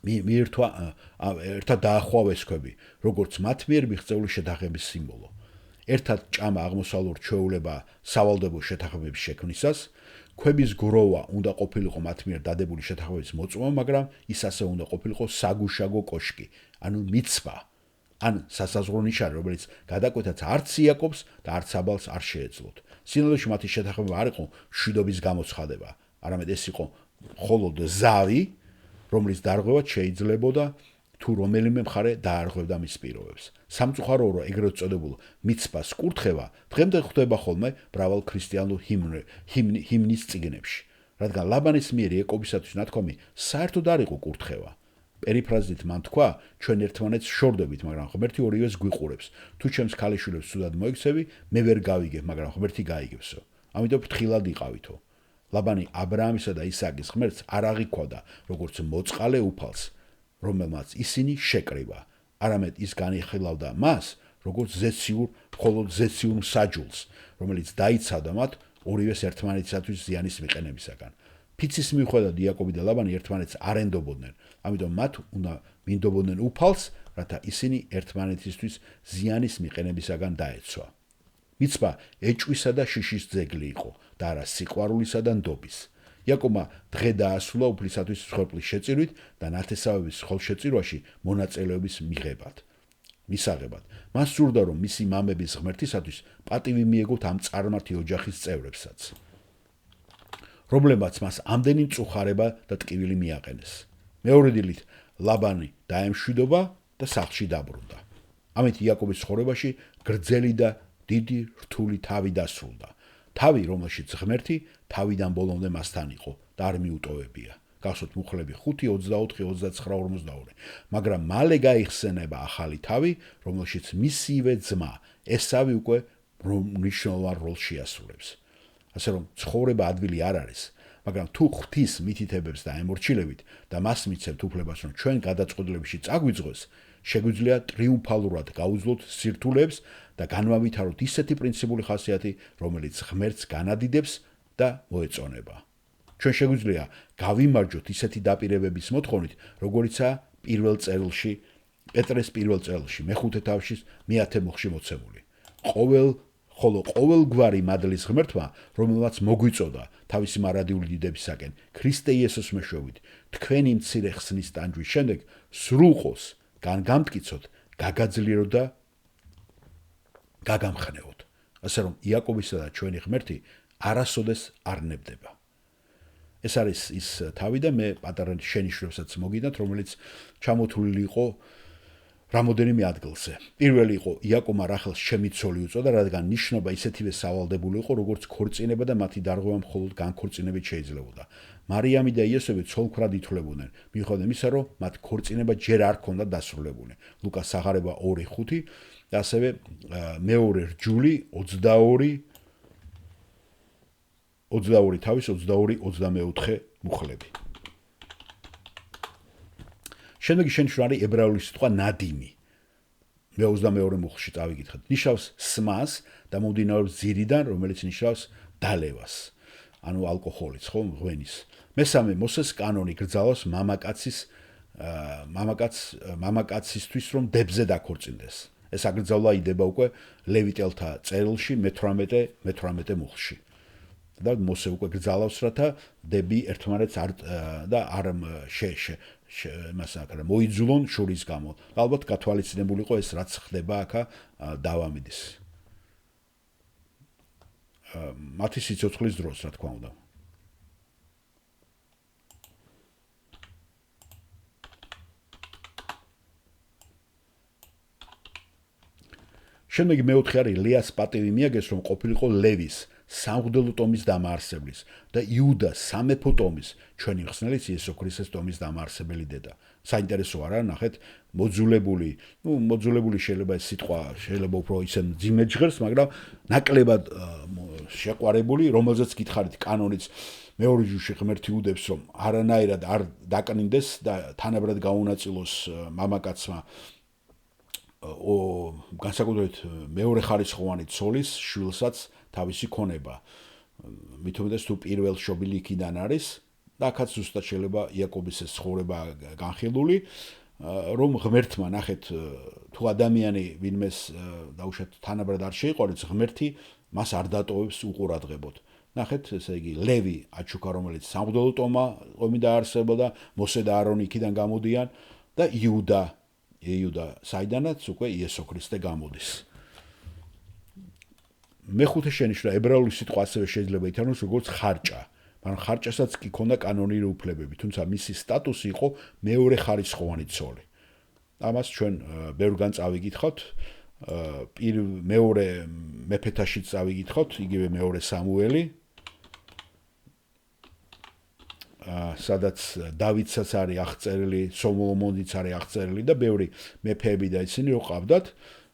ერთად დაახვავეს ქვები, როგორც მათ მიერ მიღწეული შეთანხმების სიმბოლო. ერთად ჭამა აღმოსავლურ ჩვეულება სავალდებო შეთანხმების შექმნისას, ქვების გროვა უნდა ყოფილიყო მათ მიერ დადებული შეთანხმების მოწმობა, მაგრამ ის ასე უნდა ყოფილიყო საგუშაგო კოშკი, ანუ მიცვა, ან სასაზღვრო ნიშანი, რომელიც გადაკვეთაც არც იაკობს და არც აბალს არ შეეძლოთ. სინოდოში მათი შეთანხმება არ იყო მშვიდობის გამოცხადება, არამედ ეს იყო მხოლოდ ზავი, რომლის დარღვევაც შეიძლებოდა თუ რომელიმე მხარე დაარღვევდა მის პირობებს. სამწუხაროა, რომ ეგრეთ წოდებულ მიცვას კურთხევა დღემდე ხვდება ხოლმე მრავალ ქრისტიანულ ჰიმნის წიგნებში, რადგან ლაბანის მიერ იაკობისათვის ნათქვამი საერთოდ არ იყო კურთხევა. პერიფრაზით მან თქვა, ჩვენ ერთმანეთს შორდებით, მაგრამ ღმერთი ორივეს გვიყურებს. თუ ჩემს ქალიშვილებს ცუდად მოიქცევი, მე ვერ გავიგებ, მაგრამ ღმერთი გაიგებსო. ამიტომ ფრთხილად იყავითო. ლაბანი აბრაამისა და ისააკის ღმერთს არ აღიქვავდა, როგორც მოწყალე უფალს, რომელმაც ისინი შეკრიბა. არამედ ის განიხილავდა მას, როგორც მხოლოდ ზეციურ მსაჯულს, რომელიც დაიცავდა მათ ორივეს ერთმანეთისათვის ზიანის მიყენებისაგან. ფიცის მიუხედავად იაკობი და ლაბანი ერთმანეთს არ ენდობოდნენ, ამიტომ მათ უნდა მინდობოდნენ უფალს, რათა ისინი ერთმანეთისთვის ზიანის მიყენებისაგან დაეცვა. მიცვა ეჭვისა და შიშის ძეგლი იყო და არა სიყვარულისა და ნდობის. იაკობმა დღე დაასრულა უფლისათვის მსხვერპლის შეწირვით და ნათესავების ხელშეწირვაში მონაწილეობის მისაღებად. მას სურდა, რომ მისი მამების ღმერთისათვის პატივი მიეგოთ ამ წარმართი ოჯახის წევრებსაც. რომლებმაც მას ამდენი მწუხარება და ტკივილი მიაყენეს. მეორე დილით ლაბანი დაემშვიდობა და სახლში დაბრუნდა. ამით იაკობის ცხოვრებაში გრძელი და დიდი რთული თავი დასრულდა. თავი, რომელშიც ღმერთი თავიდან ბოლომდე მასთან იყო და არ მიუტოვებია. გახსოვთ მუხლები 5, 24, 29, 42. მაგრამ მალე გაიხსენება ახალი თავი, რომელშიც მისივე ძმა, ესავი უკვე მნიშვნელოვან როლს შეასრულებს. ასე რომ ცხოვრება ადვილი არ არის, მაგრამ თუ ღვთის მითითებებს და ემორჩილებით და მას მიცემთ უფლებას, რომ ჩვენ გადაწყვეტილებებში წაგვიძღვეს, შეგვიძლია ტრიუმფალურად გაუძლოთ სირთულეებს და განვავითაროთ ისეთი პრინციპული ხასიათი, რომელიც ღმერთს განადიდებს და მოეწონება. ჩვენ შეგვიძლია გავიმარჯვოთ ისეთი დაპირებების მოთხოვნით, როგორიცაა პირველ წერილში, პეტრეს პირველ წერილში, მეხუთე თავში, მე-10 მოხში მოცემული. ხოლო ყოველგვარი მადლის ღმერთმა, რომელმაც მოგვიწოდა თავისი მარადიული დიდებისაკენ, ქრისტე იესოს მეშვეობით, თქვენი მცირე ხსნის ტანჯვის შემდეგ სრულყოს გამტკიცოთ, გაგაძლიეროთ და გაგამხნევოთ. ასე რომ იაკობისა და ჩვენი ღმერთი არასოდეს არ ნებდება. ეს არის ის თავი და მე პატარა შენიშვნებსაც მოგინათ, რომელიც ჩამოთვლილი იყო რამოდენიმე ადგილზე. პირველი იყო იაკობმა რახელს შემიცოლი უწოდა, რადგან ნიშნობა ისეთივე სავალდებული იყო, როგორც ქორწინება და მათი დარღვევა მხოლოდ განქორწინებით შეიძლებოდა. მარიამი და იესები ცოლ-ქმრად ითვლებოდნენ, მიუხედავად იმისა, რომ მათ ქორწინება ჯერ არ ჰქონდათ დასრულებული. ლუკას საღარება 2:5 და ასევე მეორე რჯული 22 თავის 22-24 მუხლები. შემდეგი შენიშვნა არის ებრაული სიტყვა ნადიმი. მე 22 მუხლში წავიკითხეთ. ნიშნავს სმას და მომდინარეობს ძირიდან, რომელიც ნიშნავს დალევას. ანუ ალკოჰოლის, ხო, ღვენის. მესამე მოსეს კანონი გრძალავს მამაკაცისთვის რომ დებზე დაქორწინდეს. ეს აკრძალვა იდება უკვე ლევიტელთა წერილში მე-18 მუხლში. და მოსე უკვე გრძალავს, რათა დები ერთმანეთს არ მოიძულონ შურის გამო. ალბათ გათვალისწინებული იყო ეს რაც ხდება აქა დავამიდის. მათი სიცოცხლის დროს, რა თქმა უნდა. შემდეგი მეოთხე არის ლეას პატივი მიაგეს, რომ ყოფილიყო ლევის სამღვდელო ტომის დამაარსებლის და იუდას სამეფო ტომის, ჩვენი ხსნელის იესო ქრისტეს ტომის დამაარსებელი დედა. საინტერესო არა, ნახეთ, მოძულებული შეიძლება ეს სიტყვა შეიძლება უფრო ისე ძიმედ ჟღერს, მაგრამ ნაკლებად შეყვარებული, რომელზეც გითხარით კანონიც მეორე ჯგუფში ღმერთი უდებს, რომ არანაირად არ დაკნინდეს და თანაბრად გაუნაწილოს მამაკაცმა განსაკუთრებით მეორე ხარისხოვანი ცოლის შვილსაც თავისი ქონება. მით უმეტეს თუ პირველ შობილი იქიდან არის და აქაც ზუსტად შეიძლება იაკობის ეს ცხოვრება განხილული, რომ ღმერთმა ნახეთ თუ ადამიანი ვინმეს დაუშვათ თანაბრად არ შეიყვარებს, ღმერთი მას არ დატოვებს უყურადღებოდ. ნახეთ, ესე იგი ლევი აჩუქა, რომელიც სამღვდელო ტომი დაარსებოდა, მოსე და არონი იქიდან გამოდიან და იუდა საიდანაც უკვე იესო ქრისტე გამოდის. მეხუთე შენიშვნა ებრაული სიტყვა ასევე შეიძლება ითარგმნოს როგორც ხარჭა, მაგრამ ხარჭასაც კი ქონდა კანონიერი უფლებები, თუმცა მისი სტატუსი იყო მეორე ხარისხოვანი ცოლი. ამას ჩვენ ბევრგან წავიკითხავთ, მეორე მეფეთაშიც წავიკითხავთ, იგივე მეორე სამუელი, სადაც დავითსაც არის აღწერილი, სოლომონიც არის აღწერილი და ბევრი მეფეები და ისინი რო ყავდათ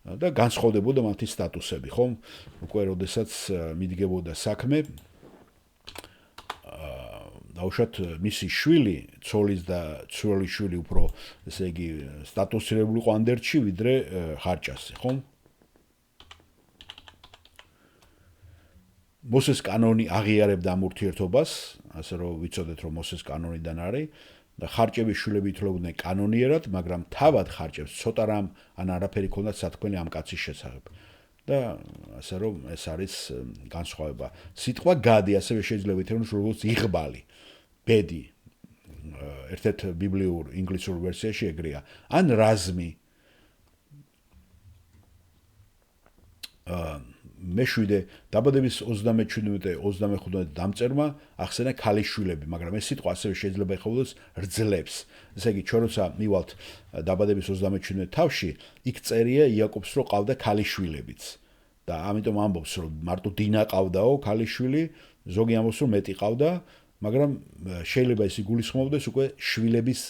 და განსხვავდებოდა მათი სტატუსები, ხო? უკვე როდესაც მიდგებოდა საქმე, დაუშვათ მისი შვილი, ცოლის და ცოლის შვილი უფრო, ესე იგი, სტატუსირებული იყო ანდერჩი, ვიდრე ხარჭასი, ხო? მოსეს კანონი აღიარებდა ამ ურთიერთობას, ასე რომ ვიცოდეთ, რომ მოსეს კანონიდან არის და ხარჭების შვილები ითვლებოდნენ კანონიერად, მაგრამ თავად ხარჭებს ცოტა რამ ან არაფერი ქონდათ სათქმელი ამ კაცის შესახებ. და ასე რომ ეს არის განსხვავება. სიტყვა გადი ასევე შეიძლება ითარგმნოს როგორც იღბალი, ბედი. ერთ-ერთ ბიბლიურ ინგლისურ ვერსიაში ეგრეა. ან რაზმი. მეშვიდე დაბადების 37-35 დამწერმა ახსენა ქალიშვილები, მაგრამ ეს სიტყვა ასევე შეიძლება ეხმოდოს რძლებს. ესე იგი, ჩვენ როცა მივალთ დაბადების 37 თავში, იქ წერია იაკობს, რომ ყავდა ქალიშვილებიც. და ამიტომ ამბობს რომ მარტო დინა ყავდაო ქალიშვილი, ზოგი ამბობს რომ მეტი ყავდა, მაგრამ შეიძლება ის იგულისხმობდეს უკვე შვილების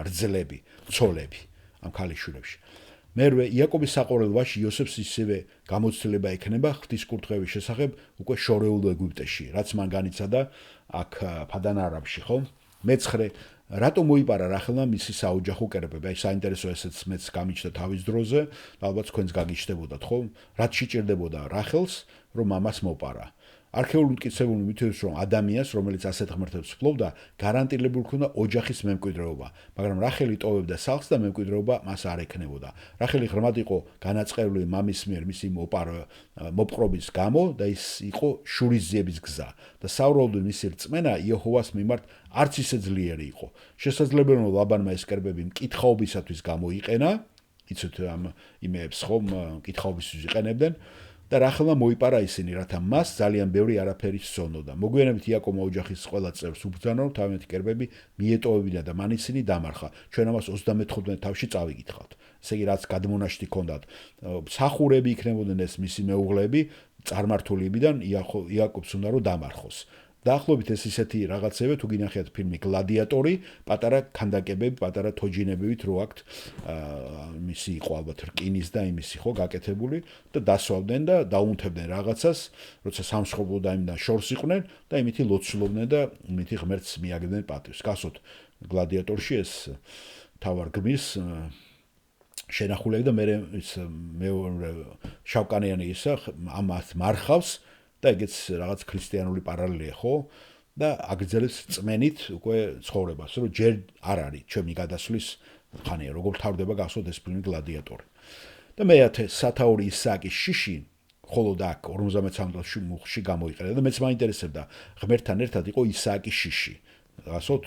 რძლები, ცოლები ამ ქალიშვილებში. მერვე იაკობის საყვარელ ვაჟი იოსებს ისევე გამოცდილება ექნება ღვთისკურთხევის შესახებ უკვე შორეულ ეგვიპტეში, რაც მან განიცადა აქ ფადან-არამში, ხო? მეცხრე რატომ მოიპარა რახელმა მისი საოჯახო კერპები? აი საინტერესო ესეც მეც გამიჩნდა თავის დროზე, ალბათ თქვენს გაგიჩნდებოდათ, ხო? რაც შეჭირდებოდა რახელს, რომ მამას მოპარა. არქეოლოგიური მტკიცებული მითითებს, რომ ადამიანს, რომელიც ასეთ ღმერთებს ფლობდა, გარანტირებული ჰქონდა ოჯახის მემკვიდრეობა, მაგრამ რახელი ტოვებდა სახლს და მემკვიდრეობა მას არ ექნებოდა. რახელი ღრმად იყო განაწყენებული მამის მიერ მისი მოპყრობის გამო და ის იყო შურისძიების გზა და საუბრობდნენ მისი რწმენა იეჰოვას მიმართ არც ისე ძლიერი იყო. შესაძლებელია რომ ლაბანმა ეს კერპები მკითხაობისათვის გამოიყენა, იცით ამ იმეებს ხომ მკითხაობისთვის იყენებდნენ. და რახელმა მოიპარა ისინი, რათა მას ძალიან ბევრი არაფერი სცოდნოდა. მოგვიანებით იაკობმა ოჯახის ყველა წევრს უბრძანა, რომ თავიანთი კერპები მიეტოვებინა და მან ისინი დამარხა. ჩვენ ამას 35 თავში წავიკითხავთ. ესე იგი, რაც გადმონაშთი ჰქონდათ, მსახურები იქნებოდნენ ეს მისი მეუღლეები, წარმართულებიდან იაკობს უნდა რომ დამარხოს. დაახლოებით ეს ისეთი რაღაცები თუ გინახეთ ფილმი გლადიატორი, პატარა ქანდაკებები, პატარა თოჯინებივით რო აქვთ მისი იყო ალბათ რკინის და იმისი ხო გაკეთებული და დასვავდნენ და დაუნთებდნენ რაღაცას, როცა სამშობლო და იმიდან შორს იყვნენ და იმითი ლოცულობდნენ და იმითი ღმერთს მიაგებდნენ პატივს. გასოთ გლადიატორში ეს თავარ გმირს შენახულები და მე შავკანიანი ისა ამას მარხავს და ეგეც რაღაც ქრისტიანული პარალელია, ხო? და აგრძელებს წმენით უკვე ცხოვრებას, რომ ჯერ არ არის ჩემი გადასვლის ხანია, როგორ თავდება გასვოთ ეს ფილმი გლადიატორი. და მეათე სათაური ისააკის შიში, ხოლო და აქ 53 წელს მუხში გამოიყენა და მეც მაინტერესებდა ღმერთთან ერთად იყო ისააკის შიში. გასვოთ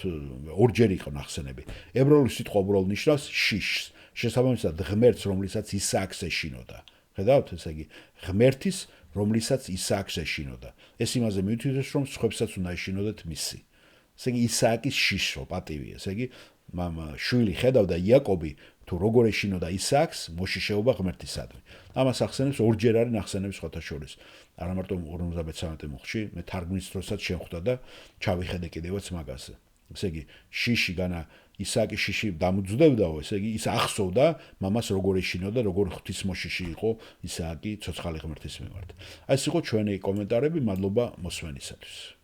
ორჯერ იყო ნახსენები. ებრაული სიტყვა უბრალოდ ნიშნავს შიშს. შესაბამისად ღმერთს, რომლითაც ისააკს ეშინოდა. ხედავთ, ესე იგი, ღმერთის რომლითაც ისააკს ეშინოდა. ეს იმაზე მიუთითებს, რომ სხვებსაც უნდა ეშინოდეთ მისი. ესე იგი, ისააკის შიშო პატივია. ესე იგი, შვილი ხედავდა იაკობი თუ როგორ ეშინოდა ისააკს, მოშიშეობა ღმერთისადმი. ამას ახსენებს ორჯერ არის ნახსენები სხვათა შორის. არა მარტო 53 მუხში, მე თარგმნის დროსაც შემხვდა და ჩავიხედე კიდევაც მაგაზე. ესე იგი, შიში განა ისააკის შიში დამძდებდაო, ესე იგი, ის ახსოვდა მამას როგორ ეშინოდა, როგორ ღვთისმოშიში იყო ისააკი ცოცხალი ღმერთის მიმართ. აი ეს იყო ჩვენი კომენტარები, მადლობა მოსმენისათვის.